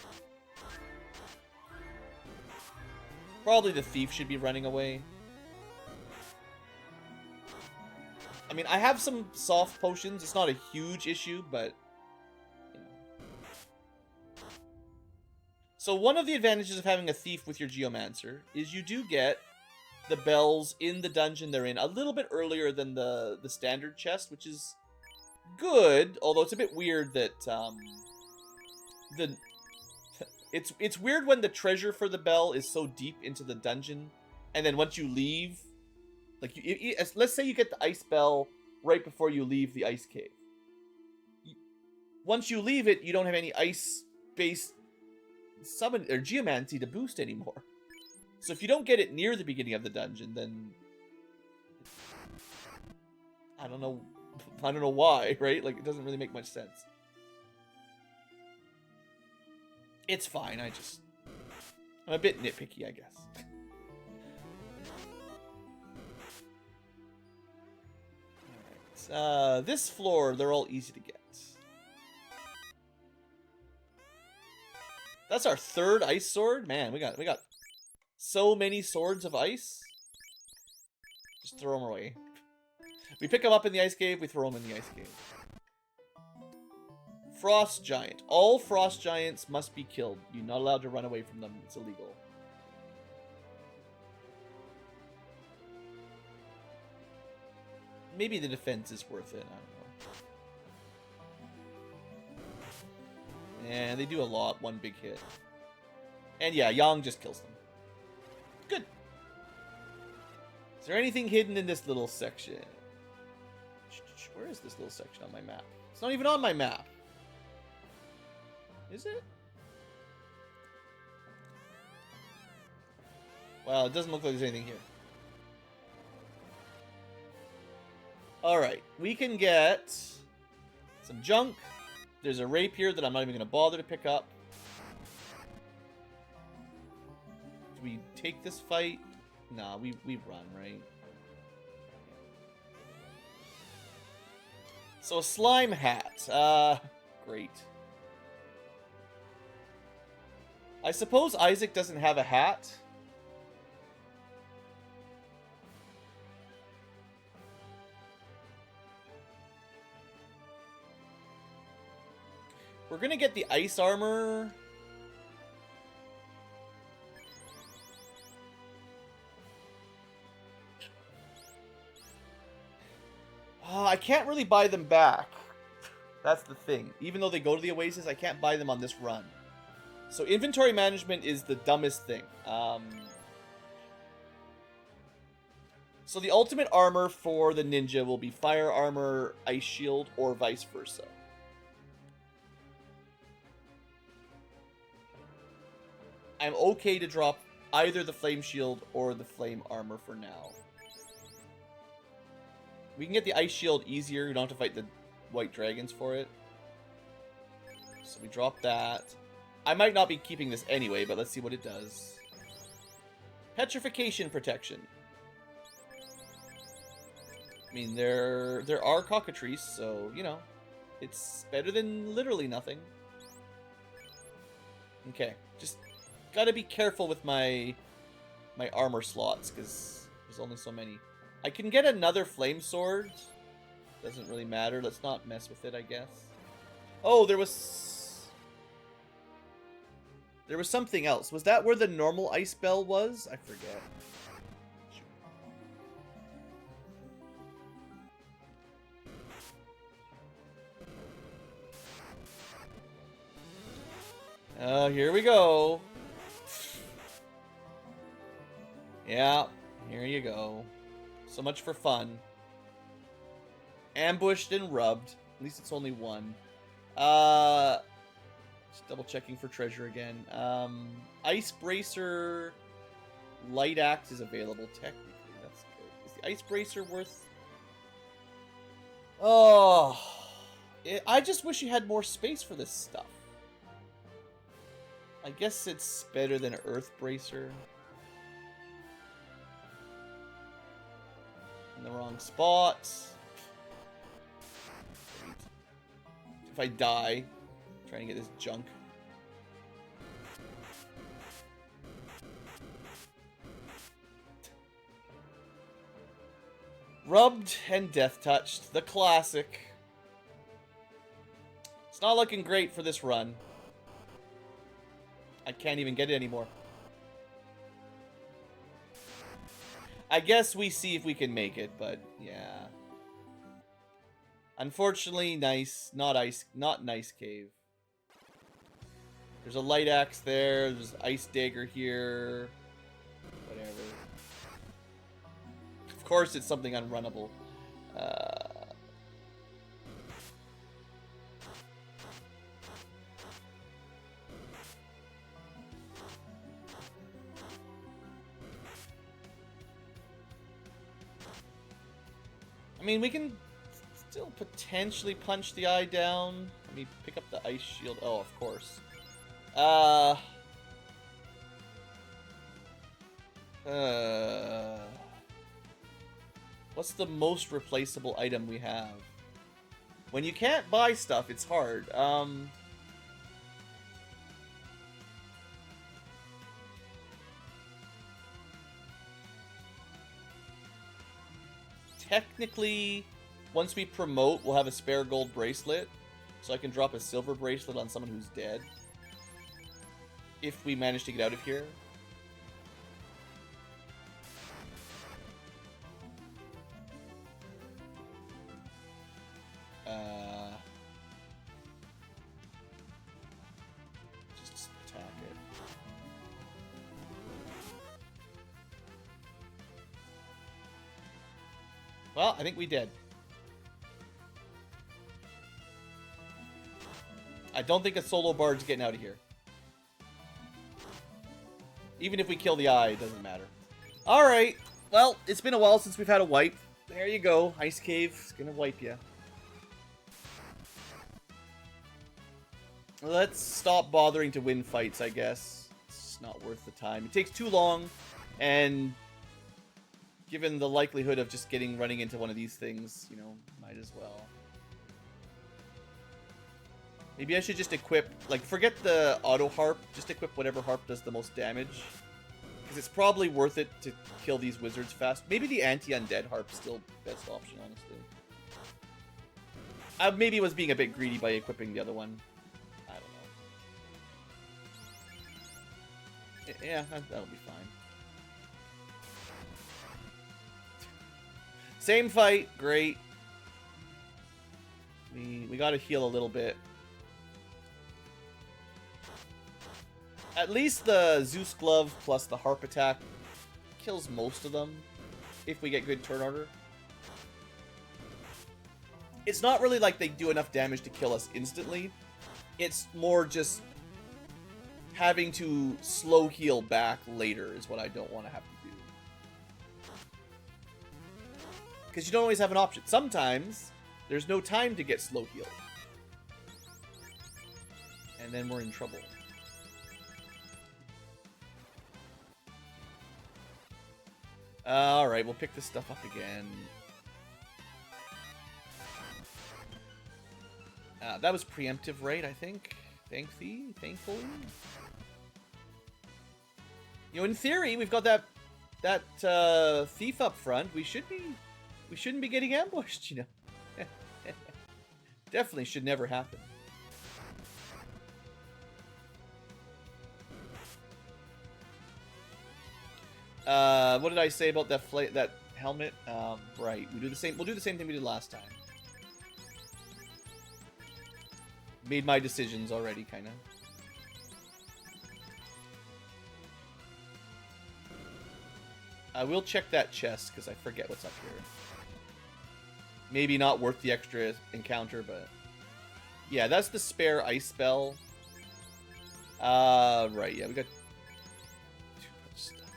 Probably the thief should be running away. I mean, I have some soft potions. It's not a huge issue, but... you know. So one of the advantages of having a thief with your geomancer is you do get the bells in the dungeon they're in a little bit earlier than the standard chest, which is good, although it's a bit weird that it's weird when the treasure for the bell is so deep into the dungeon, and then once you leave, like let's say you get the ice bell right before you leave the ice cave. Once you leave it, you don't have any ice-based summon or geomancy to boost anymore. So if you don't get it near the beginning of the dungeon, then I don't know why, right? Like, it doesn't really make much sense. It's fine. I'm a bit nitpicky, I guess. Alright. This floor, they're all easy to get. That's our third ice sword? Man, we got so many swords of ice. Just throw them away. We pick them up in the ice cave, we throw them in the ice cave. Frost Giant. All Frost Giants must be killed. You're not allowed to run away from them. It's illegal. Maybe the defense is worth it. I don't know. And they do a lot. One big hit. And yeah, Yang just kills them. Good. Is there anything hidden in this little section? Where is this little section on my map? It's not even on my map. Is it? Well, it doesn't look like there's anything here. Alright, we can get some junk. There's a rapier that I'm not even going to bother to pick up. Do we take this fight? Nah, we run, right? So a slime hat. Great. I suppose Isaac doesn't have a hat. We're gonna get the ice armor. I can't really buy them back. That's the thing. Even though they go to the Oasis, I can't buy them on this run. So inventory management is the dumbest thing. So the ultimate armor for the ninja will be fire armor, ice shield, or vice versa. I'm okay to drop either the flame shield or the flame armor for now. We can get the ice shield easier. You don't have to fight the white dragons for it. So we drop that. I might not be keeping this anyway, but let's see what it does. Petrification protection. I mean, there are cockatrices, so, you know, it's better than literally nothing. Okay, just gotta be careful with my armor slots, because there's only so many. I can get another flame sword. Doesn't really matter. Let's not mess with it, I guess. Oh, there was... There was something else. Was that where the normal ice bell was? I forget. Oh, here we go. Yeah, here you go. So much for fun. Ambushed and rubbed. At least it's only one. Just double checking for treasure again. Ice Bracer Light Axe is available technically. That's good. Is the Ice Bracer worth... Oh, I just wish you had more space for this stuff. I guess it's better than Earth Bracer. In the wrong spot. If I die, trying to get this junk. Rubbed and death touched, the classic. It's not looking great for this run. I can't even get it anymore. I guess we see if we can make it, but yeah. Unfortunately, not nice cave. There's a light axe there. There's ice dagger here. Whatever. Of course, it's something unrunnable. I mean, we can still potentially punch the eye down. Let me pick up the ice shield. Oh, of course. What's the most replaceable item we have? When you can't buy stuff, it's hard. Technically, once we promote, we'll have a spare gold bracelet. So I can drop a silver bracelet on someone who's dead. If we manage to get out of here. Just attack it. Well, I think we did. I don't think a solo bard's getting out of here. Even if we kill the eye, it doesn't matter. Alright. Well, it's been a while since we've had a wipe. There you go. Ice Cave is gonna wipe you. Let's stop bothering to win fights, I guess. It's just not worth the time. It takes too long, and given the likelihood of just running into one of these things, you know, might as well. Maybe I should just equip, like, forget the auto harp, just equip whatever harp does the most damage. Because it's probably worth it to kill these wizards fast. Maybe the anti-undead harp's still the best option, honestly. I maybe was being a bit greedy by equipping the other one. I don't know. Yeah, that'll be fine. Same fight, great. We gotta heal a little bit. At least the Zeus Glove plus the Harp attack kills most of them, if we get good turn order. It's not really like they do enough damage to kill us instantly. It's more just having to slow heal back later is what I don't want to have to do. Because you don't always have an option. Sometimes there's no time to get slow healed. And then we're in trouble. Alright, we'll pick this stuff up again. That was preemptive, right, I think? Thankfully. You know, in theory, we've got that thief up front. We shouldn't be getting ambushed, you know. Definitely should never happen. What did I say about that helmet? Right. We'll do the same thing we did last time. Made my decisions already, kind of. I will check that chest, because I forget what's up here. Maybe not worth the extra encounter, but... Yeah, that's the spare ice spell. Right, yeah, we got... too much stuff.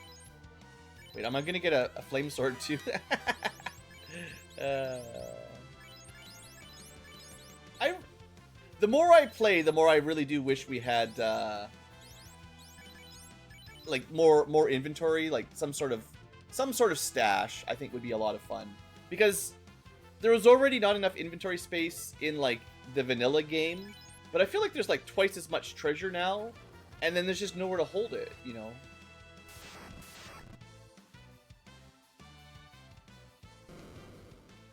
Wait, am I gonna get a flame sword, too? The more I play, the more I really do wish we had, like, more inventory, like, some sort of stash, I think would be a lot of fun. Because there was already not enough inventory space in, like, the vanilla game, but I feel like there's, like, twice as much treasure now, and then there's just nowhere to hold it, you know?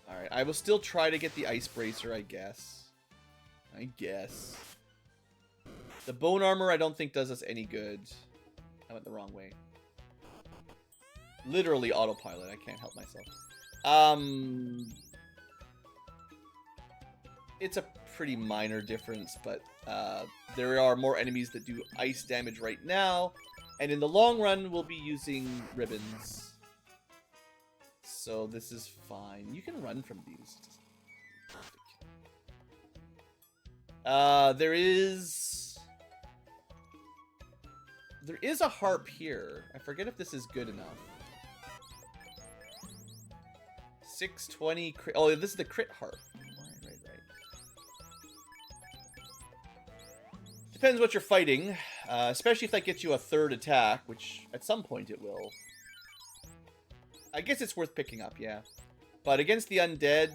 Alright, I will still try to get the ice bracer, I guess. The bone armor I don't think does us any good. I went the wrong way. Literally autopilot, I can't help myself. It's a pretty minor difference, but there are more enemies that do ice damage right now, and in the long run we'll be using ribbons. So this is fine. You can run from these. There is a harp here. I forget if this is good enough. 620 crit. Oh, this is the crit harp. Right. Depends what you're fighting, especially if that gets you a third attack, which at some point it will. I guess it's worth picking up, yeah. But against the undead,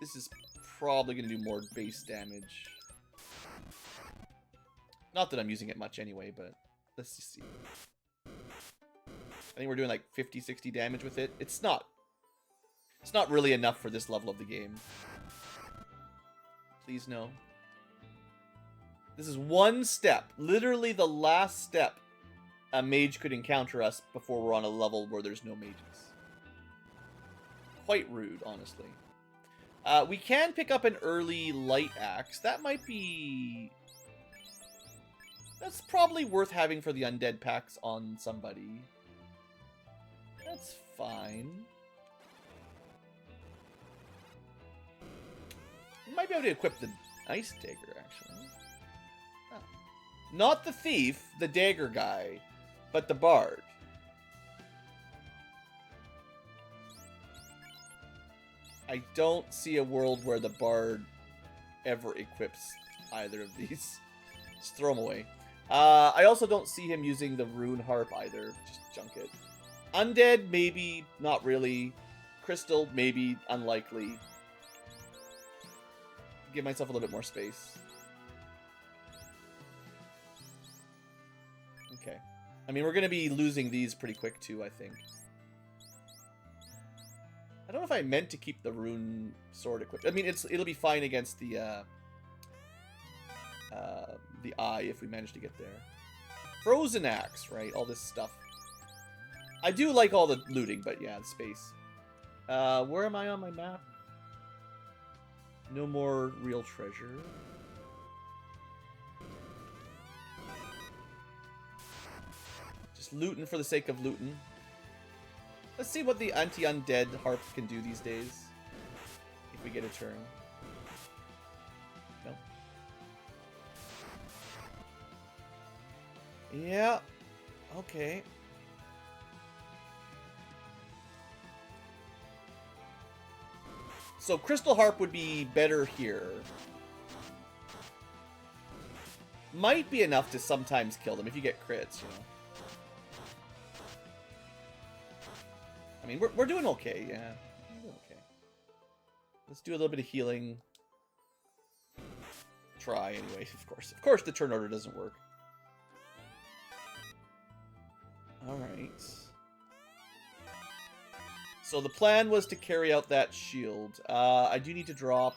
this is probably going to do more base damage. Not that I'm using it much anyway, but let's just see. I think we're doing like 50, 60 damage with it. It's not really enough for this level of the game. Please no. This is one step, literally the last step a mage could encounter us before we're on a level where there's no mages. Quite rude, honestly. We can pick up an early light axe. That might be... That's probably worth having for the undead packs on somebody. That's fine. You might be able to equip the ice dagger, actually. Oh. Not the thief, the dagger guy, but the bard. I don't see a world where the bard ever equips either of these. Just throw them away. I also don't see him using the rune harp either. Just junk it. Undead, maybe, not really. Crystal, maybe, unlikely. Give myself a little bit more space. Okay. I mean, we're going to be losing these pretty quick too, I think. I don't know if I meant to keep the rune sword equipped. I mean, it'll be fine against the eye if we manage to get there. Frozen axe, right? All this stuff. I do like all the looting, but yeah, the space. Where am I on my map? No more real treasure. Just looting for the sake of looting. Let's see what the anti-undead harp can do these days. If we get a turn. No. Yeah. Okay. So Crystal Harp would be better here. Might be enough to sometimes kill them if you get crits, you know. I mean, we're doing okay, yeah. We're doing okay. Let's do a little bit of healing. Try, anyway, of course. Of course the turn order doesn't work. Alright. So the plan was to carry out that shield. I do need to drop...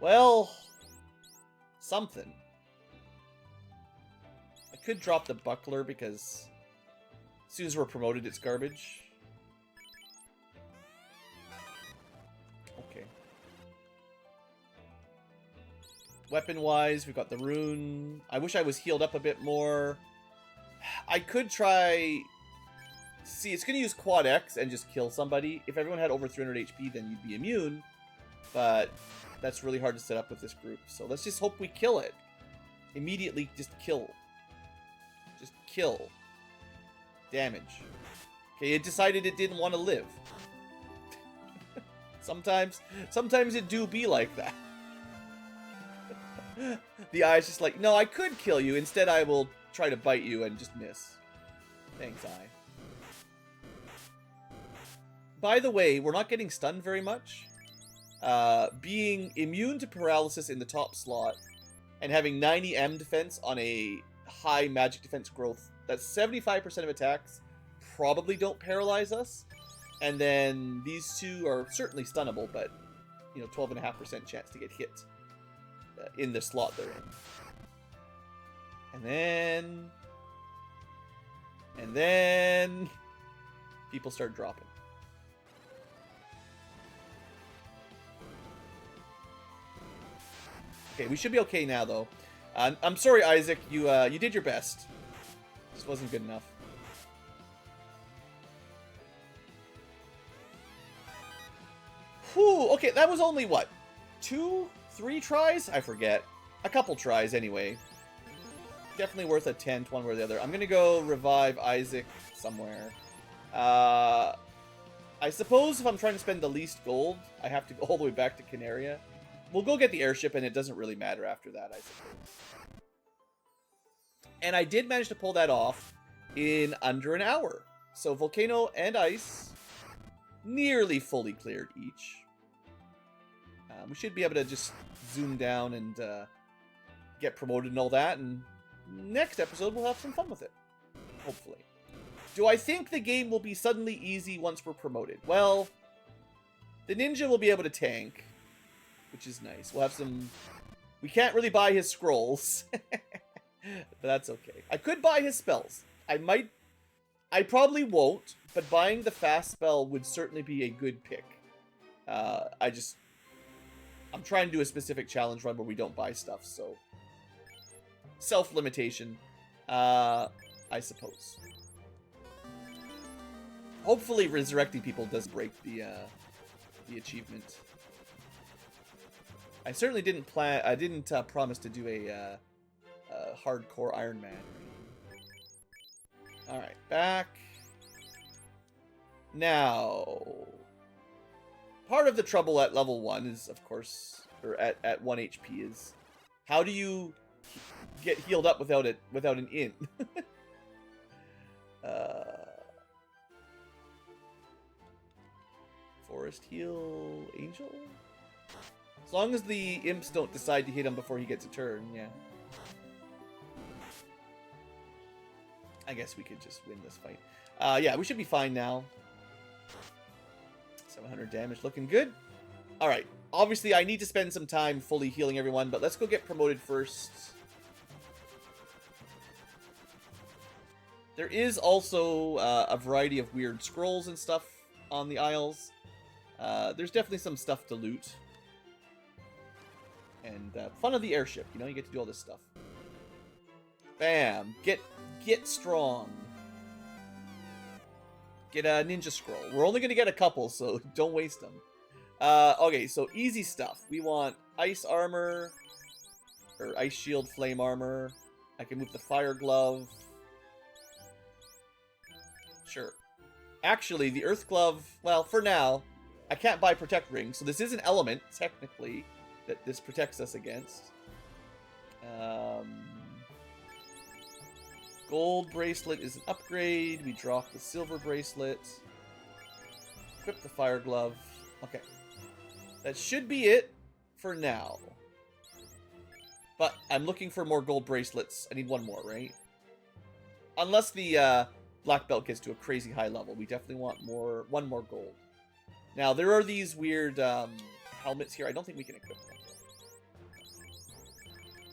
Well... something. I could drop the buckler because... soon as we're promoted, it's garbage. Okay. Weapon-wise, we've got the rune. I wish I was healed up a bit more. I could try... See, it's going to use Quad X and just kill somebody. If everyone had over 300 HP, then you'd be immune. But that's really hard to set up with this group. So let's just hope we kill it. Immediately, just kill. Just kill. Damage. Okay, it decided it didn't want to live. Sometimes it do be like that. The eye's just like, no, I could kill you. Instead, I will try to bite you and just miss. Thanks, eye. By the way, we're not getting stunned very much. Being immune to paralysis in the top slot and having 90 M defense on a high magic defense growth, that's 75% of attacks probably don't paralyze us. And then these two are certainly stunnable, but, you know, 12.5% chance to get hit in the slot they're in. And then people start dropping. Okay, we should be okay now, though. I'm sorry, Isaac. You did your best. Just wasn't good enough. Whew, okay, that was only, what? 2, 3 tries? I forget. A couple tries, anyway. Definitely worth a 10th, one way or the other. I'm gonna go revive Isaac somewhere. I suppose if I'm trying to spend the least gold, I have to go all the way back to Canaria. We'll go get the airship, and it doesn't really matter after that, I suppose. And I did manage to pull that off in under an hour. So Volcano and Ice nearly fully cleared each. We should be able to just zoom down and get promoted and all that. And next episode, we'll have some fun with it. Hopefully. Do I think the game will be suddenly easy once we're promoted? Well, the ninja will be able to tank, which is nice. We'll have some... We can't really buy his scrolls. But that's okay. I could buy his spells. I might... I probably won't, but buying the fast spell would certainly be a good pick. I'm trying to do a specific challenge run where we don't buy stuff, so... Self-limitation, I suppose. Hopefully resurrecting people does break the achievement. I certainly didn't plan. I didn't promise to do a hardcore Iron Man. All right, back now. Part of the trouble at level 1 is, of course, or at 1 HP is, how do you get healed up without an in? Forest heal angel. As long as the imps don't decide to hit him before he gets a turn, yeah. I guess we could just win this fight. Yeah, we should be fine now. 700 damage, looking good. Alright, obviously I need to spend some time fully healing everyone, but let's go get promoted first. There is also a variety of weird scrolls and stuff on the Isles. There's definitely some stuff to loot. And fun of the airship, you know, you get to do all this stuff. Bam! Get strong. Get a ninja scroll. We're only going to get a couple, so don't waste them. Okay, so easy stuff. We want ice armor, or ice shield, flame armor. I can move the fire glove. Sure. Actually, the earth glove, well, for now, I can't buy protect ring, so this is an element, technically, that this protects us against. Gold bracelet is an upgrade. We drop the silver bracelet. Equip the fire glove. Okay. That should be it for now. But I'm looking for more gold bracelets. I need one more, right? Unless the black belt gets to a crazy high level. We definitely want one more gold. Now, there are these weird helmets here. I don't think we can equip them.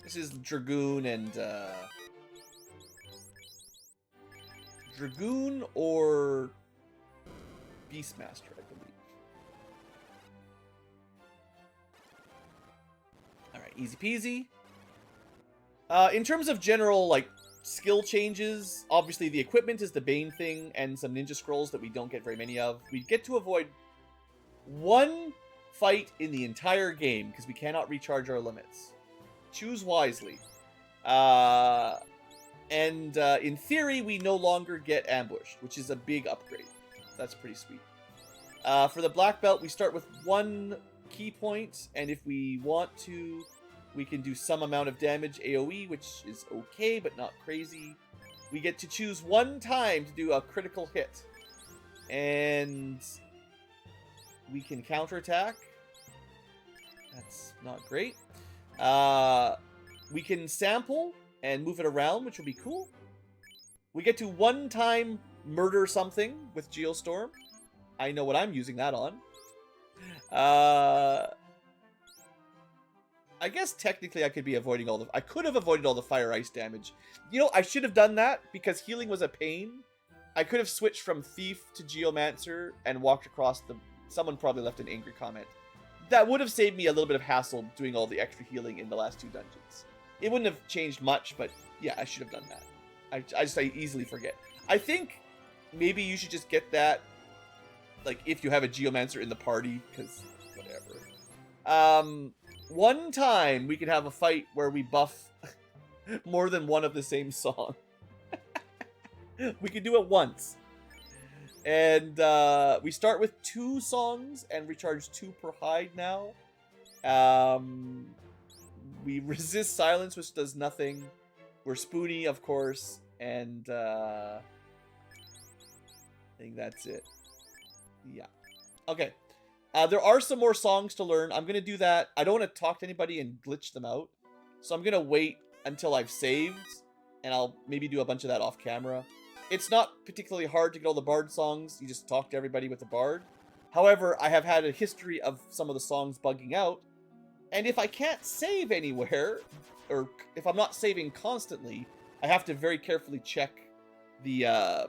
This is Dragoon and Dragoon or Beastmaster, I believe. Alright, easy peasy. In terms of general, like, skill changes, obviously the equipment is the main thing, and some ninja scrolls that we don't get very many of. We get to avoid one fight in the entire game, because we cannot recharge our limits. Choose wisely. In theory, we no longer get ambushed, which is a big upgrade. That's pretty sweet. For the black belt, we start with 1 key point, and if we want to, we can do some amount of damage AoE, which is okay, but not crazy. We get to choose 1 time to do a critical hit. And we can counterattack. That's not great. We can sample and move it around, which will be cool. We get to 1 time murder something with Geostorm. I know what I'm using that on. I guess technically I could be avoiding all the... I could have avoided all the fire ice damage. You know, I should have done that because healing was a pain. I could have switched from Thief to Geomancer and walked across the... Someone probably left an angry comment. That would have saved me a little bit of hassle doing all the extra healing in the last 2 dungeons. It wouldn't have changed much, but yeah, I should have done that. I easily forget. I think maybe you should just get that, like, if you have a Geomancer in the party, because whatever. 1 time we could have a fight where we buff more than one of the same song. We can do it once. And we start with 2 songs and recharge 2 per hide now. We resist silence, which does nothing. We're spoony, of course. And I think that's it. Yeah. Okay. There are some more songs to learn. I'm going to do that. I don't want to talk to anybody and glitch them out. So I'm going to wait until I've saved. And I'll maybe do a bunch of that off camera. It's not particularly hard to get all the Bard songs. You just talk to everybody with the Bard. However, I have had a history of some of the songs bugging out. And if I can't save anywhere, or if I'm not saving constantly, I have to very carefully check the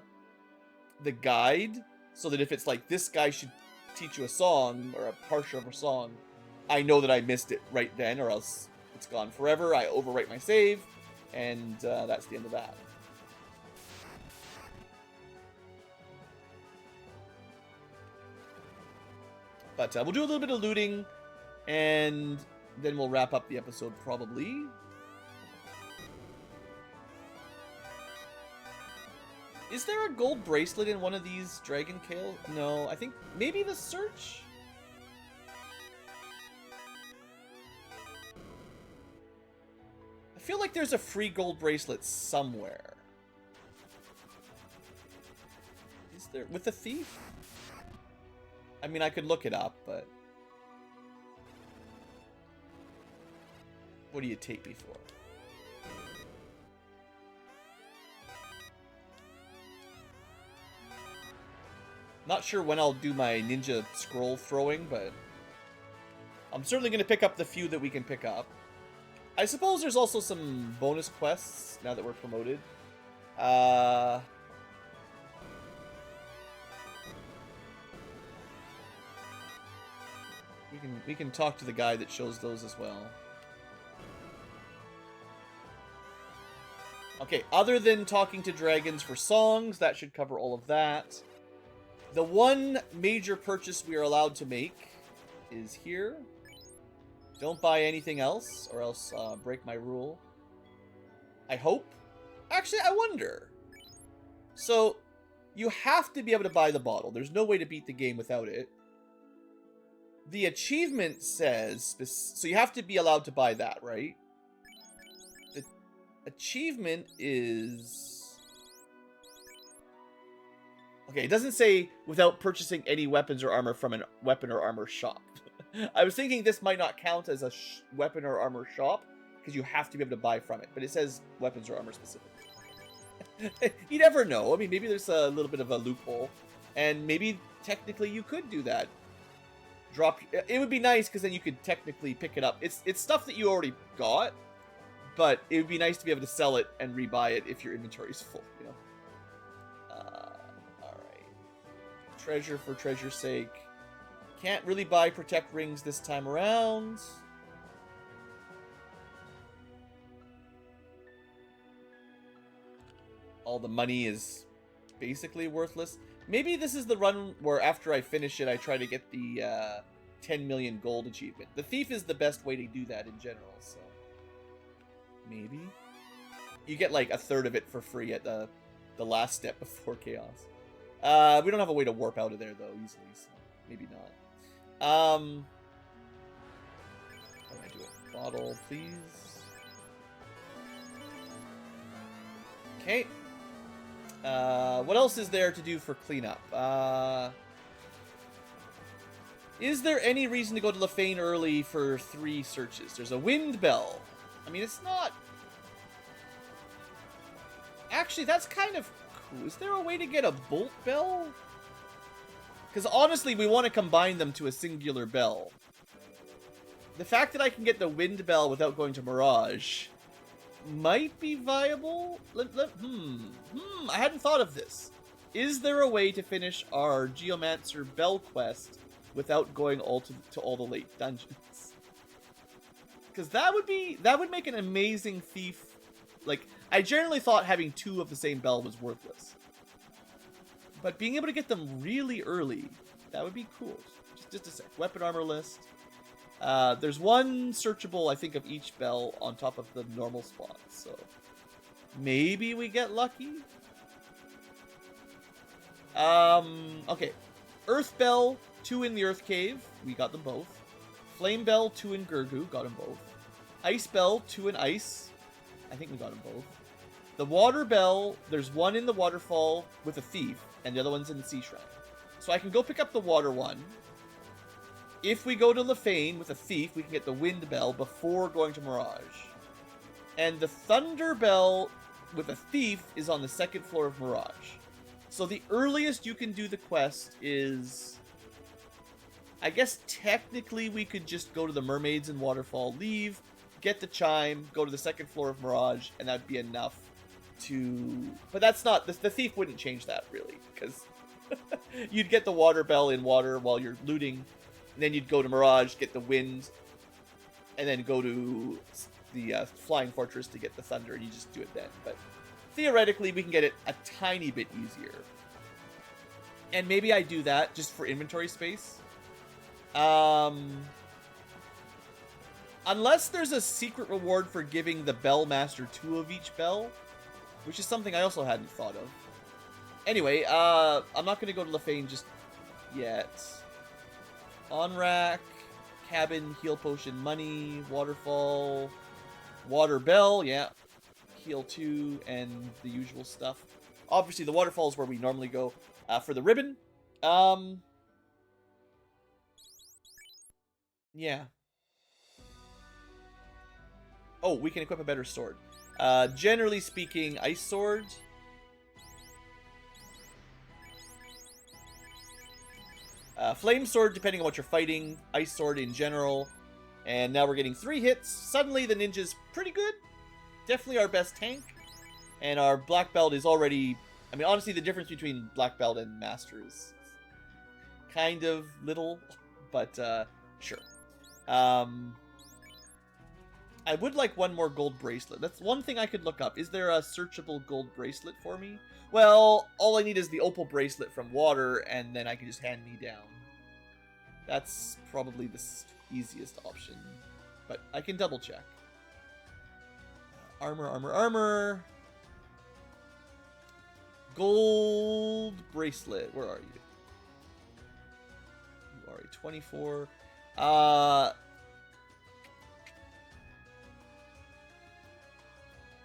guide. So that if it's like, this guy should teach you a song, or a portion of a song, I know that I missed it right then, or else it's gone forever. I overwrite my save, and that's the end of that. But we'll do a little bit of looting, and then we'll wrap up the episode, probably. Is there a gold bracelet in one of these Dragon Kale? No, I think maybe the search? I feel like there's a free gold bracelet somewhere. Is there? With the thief? I mean, I could look it up, but... What do you take me for? Not sure when I'll do my ninja scroll throwing, but... I'm certainly going to pick up the few that we can pick up. I suppose there's also some bonus quests, now that we're promoted. We can talk to the guy that shows those as well. Okay, other than talking to dragons for songs, that should cover all of that. The one major purchase we are allowed to make is here. Don't buy anything else, or else break my rule. I hope. Actually, I wonder. So, you have to be able to buy the bottle. There's no way to beat the game without it. The achievement says... So you have to be allowed to buy that, right? The achievement is... Okay, it doesn't say without purchasing any weapons or armor from a weapon or armor shop. I was thinking this might not count as a weapon or armor shop, because you have to be able to buy from it. But it says weapons or armor specifically. You never know. I mean, maybe there's a little bit of a loophole. And maybe technically you could do that. It would be nice because then you could technically pick it up. It's stuff that you already got, but it would be nice to be able to sell it and rebuy it if your inventory is full, you know. Treasure for treasure's sake. Can't really buy protect rings this time around. All the money is basically worthless. Maybe this is the run where after I finish it, I try to get the 10 million gold achievement. The thief is the best way to do that in general, so maybe. You get like a third of it for free at the last step before chaos. We don't have a way to warp out of there though easily, so maybe not. How do I do it? Bottle, please. Okay. What else is there to do for cleanup? Is there any reason to go to Lefane early for 3 searches? There's a wind bell. I mean, it's not... Actually, that's kind of cool. Is there a way to get a bolt bell? Because honestly, we want to combine them to a singular bell. The fact that I can get the wind bell without going to Mirage might be viable. I hadn't thought of this. Is there a way to finish our Geomancer bell quest without going to all the late dungeons? Because that would make an amazing thief. Like, I generally thought having 2 of the same bell was worthless, but being able to get them really early, that would be cool. Just a sec. Weapon armor list. There's 1 searchable, I think, of each bell on top of the normal spots, so maybe we get lucky. Okay. Earth Bell, 2 in the Earth Cave. We got them both. Flame Bell, 2 in Gurgu. Got them both. Ice Bell, 2 in Ice. I think we got them both. The Water Bell, there's 1 in the Waterfall with a Thief, and the other one's in the Sea Shrine. So I can go pick up the Water one. If we go to Lefane with a Thief, we can get the Wind Bell before going to Mirage. And the Thunder Bell with a Thief is on the 2nd floor of Mirage. So the earliest you can do the quest is... I guess technically we could just go to the Mermaids and Waterfall, leave, get the Chime, go to the 2nd floor of Mirage, and that'd be enough to... But that's not... The Thief wouldn't change that, really, because you'd get the Water Bell in water while you're looting, and then you'd go to Mirage, get the Wind, and then go to the Flying Fortress to get the Thunder, and you just do it then. But theoretically, we can get it a tiny bit easier. And maybe I do that just for inventory space. Unless there's a secret reward for giving the Bell Master 2 of each bell, which is something I also hadn't thought of. Anyway, I'm not going to go to Lefane just yet. On rack, cabin, heal potion, money, waterfall, water bell, yeah, heal 2, and the usual stuff. Obviously, the waterfall is where we normally go for the ribbon. Yeah. Oh, we can equip a better sword. Generally speaking, ice sword. Flame sword, depending on what you're fighting. Ice sword in general. And now we're getting 3 hits. Suddenly the ninja's pretty good. Definitely our best tank. And our black belt is already... I mean, honestly, the difference between black belt and master is kind of little. But, sure. I would like 1 more gold bracelet. That's one thing I could look up. Is there a searchable gold bracelet for me? Well, all I need is the opal bracelet from water, and then I can just hand me down. That's probably the easiest option. But I can double check. Armor, armor, armor. Gold bracelet. Where are you? You are a 24.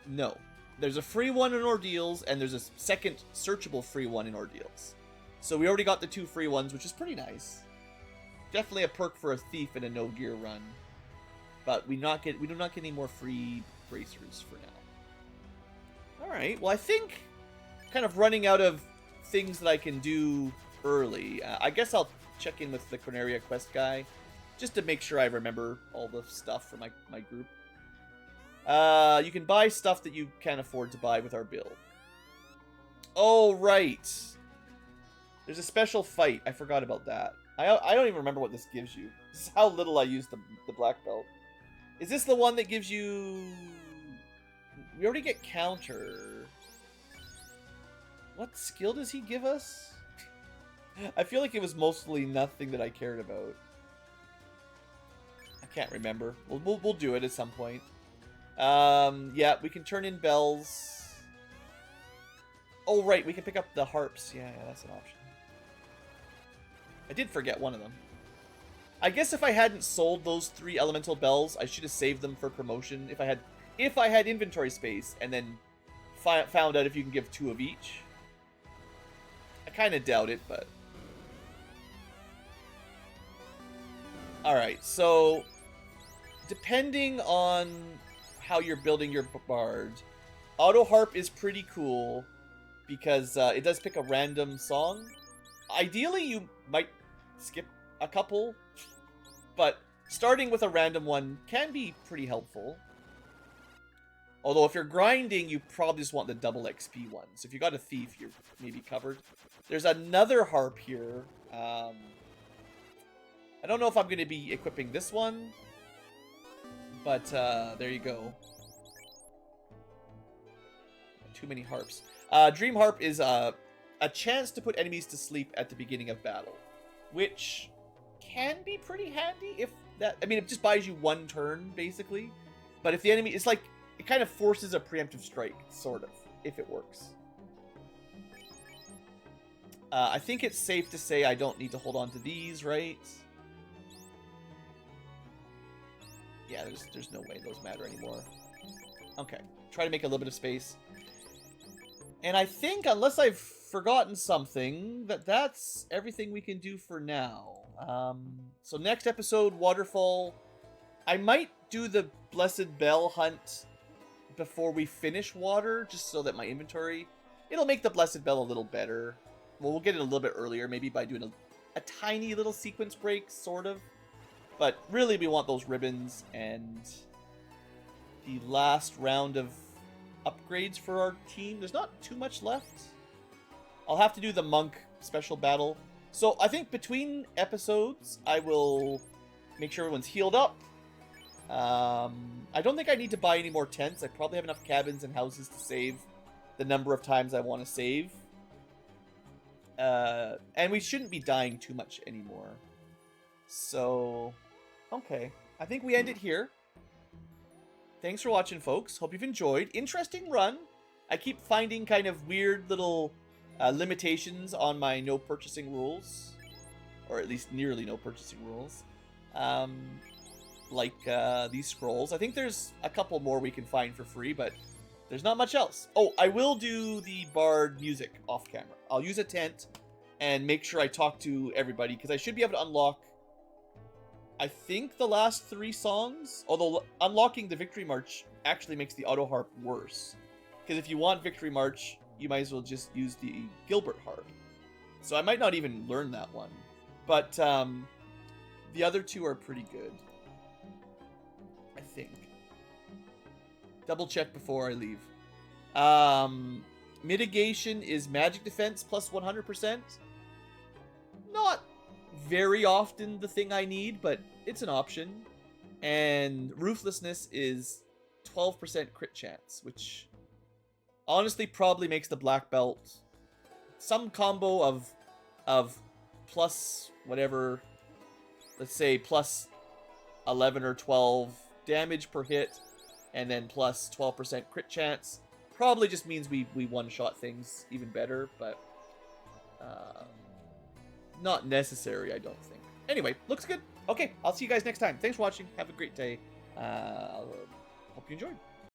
No. There's a free one in Ordeals, and there's a second searchable free one in Ordeals. So we already got the 2 free ones, which is pretty nice. Definitely a perk for a thief in a no-gear run. But we do not get any more free bracers for now. Alright, well I think kind of running out of things that I can do early. I guess I'll check in with the Corneria quest guy, just to make sure I remember all the stuff for my group. You can buy stuff that you can't afford to buy with our build. Oh, right. There's a special fight. I forgot about that. I don't even remember what this gives you. This is how little I use the black belt. Is this the one that gives you... We already get counter. What skill does he give us? I feel like it was mostly nothing that I cared about. I can't remember. We'll do it at some point. Yeah, we can turn in bells. Oh, right, we can pick up the harps. Yeah, that's an option. I did forget one of them. I guess if I hadn't sold those 3 elemental bells, I should have saved them for promotion. If I had inventory space, and then found out if you can give 2 of each. I kind of doubt it, but... Alright, so... Depending on how you're building your bard, auto harp is pretty cool, because it does pick a random song. Ideally, you might skip a couple, but starting with a random one can be pretty helpful. Although if you're grinding, you probably just want the double XP one. So if you got a thief, you're maybe covered. There's another harp here. I don't know if I'm going to be equipping this one, but there you go. Too many harps. Dream Harp is a chance to put enemies to sleep at the beginning of battle, which can be pretty handy if that... I mean, it just buys you 1 turn, basically. But if the enemy... It's like... It kind of forces a preemptive strike, sort of, if it works. I think it's safe to say I don't need to hold on to these, right? Yeah, there's no way those matter anymore. Okay, try to make a little bit of space. And I think, unless I've forgotten something, that's everything we can do for now. So next episode, Waterfall. I might do the Blessed Bell hunt before we finish Water, just so that my inventory... It'll make the Blessed Bell a little better. Well, we'll get it a little bit earlier, maybe by doing a tiny little sequence break, sort of. But really, we want those ribbons and the last round of upgrades for our team. There's not too much left. I'll have to do the monk special battle. So I think between episodes, I will make sure everyone's healed up. I don't think I need to buy any more tents. I probably have enough cabins and houses to save the number of times I want to save. And we shouldn't be dying too much anymore. So, okay. I think we end it here. Thanks for watching, folks. Hope you've enjoyed. Interesting run. I keep finding kind of weird little limitations on my no purchasing rules. Or at least nearly no purchasing rules. Like these scrolls. I think there's a couple more we can find for free, but there's not much else. Oh, I will do the bard music off camera. I'll use a tent and make sure I talk to everybody, because I should be able to unlock, I think, the last 3 songs. Although unlocking the Victory March actually makes the auto harp worse. Because if you want Victory March, you might as well just use the Gilbert harp. So I might not even learn that one. But the other 2 are pretty good, I think. Double check before I leave. Mitigation is magic defense plus 100%. Not very often the thing I need, but it's an option. And ruthlessness is 12% crit chance, which honestly probably makes the black belt some combo of plus whatever, let's say plus 11 or 12 damage per hit, and then plus 12% crit chance. Probably just means we one-shot things even better, but not necessary, I don't think. Anyway, looks good. Okay, I'll see you guys next time. Thanks for watching. Have a great day. Hope you enjoyed.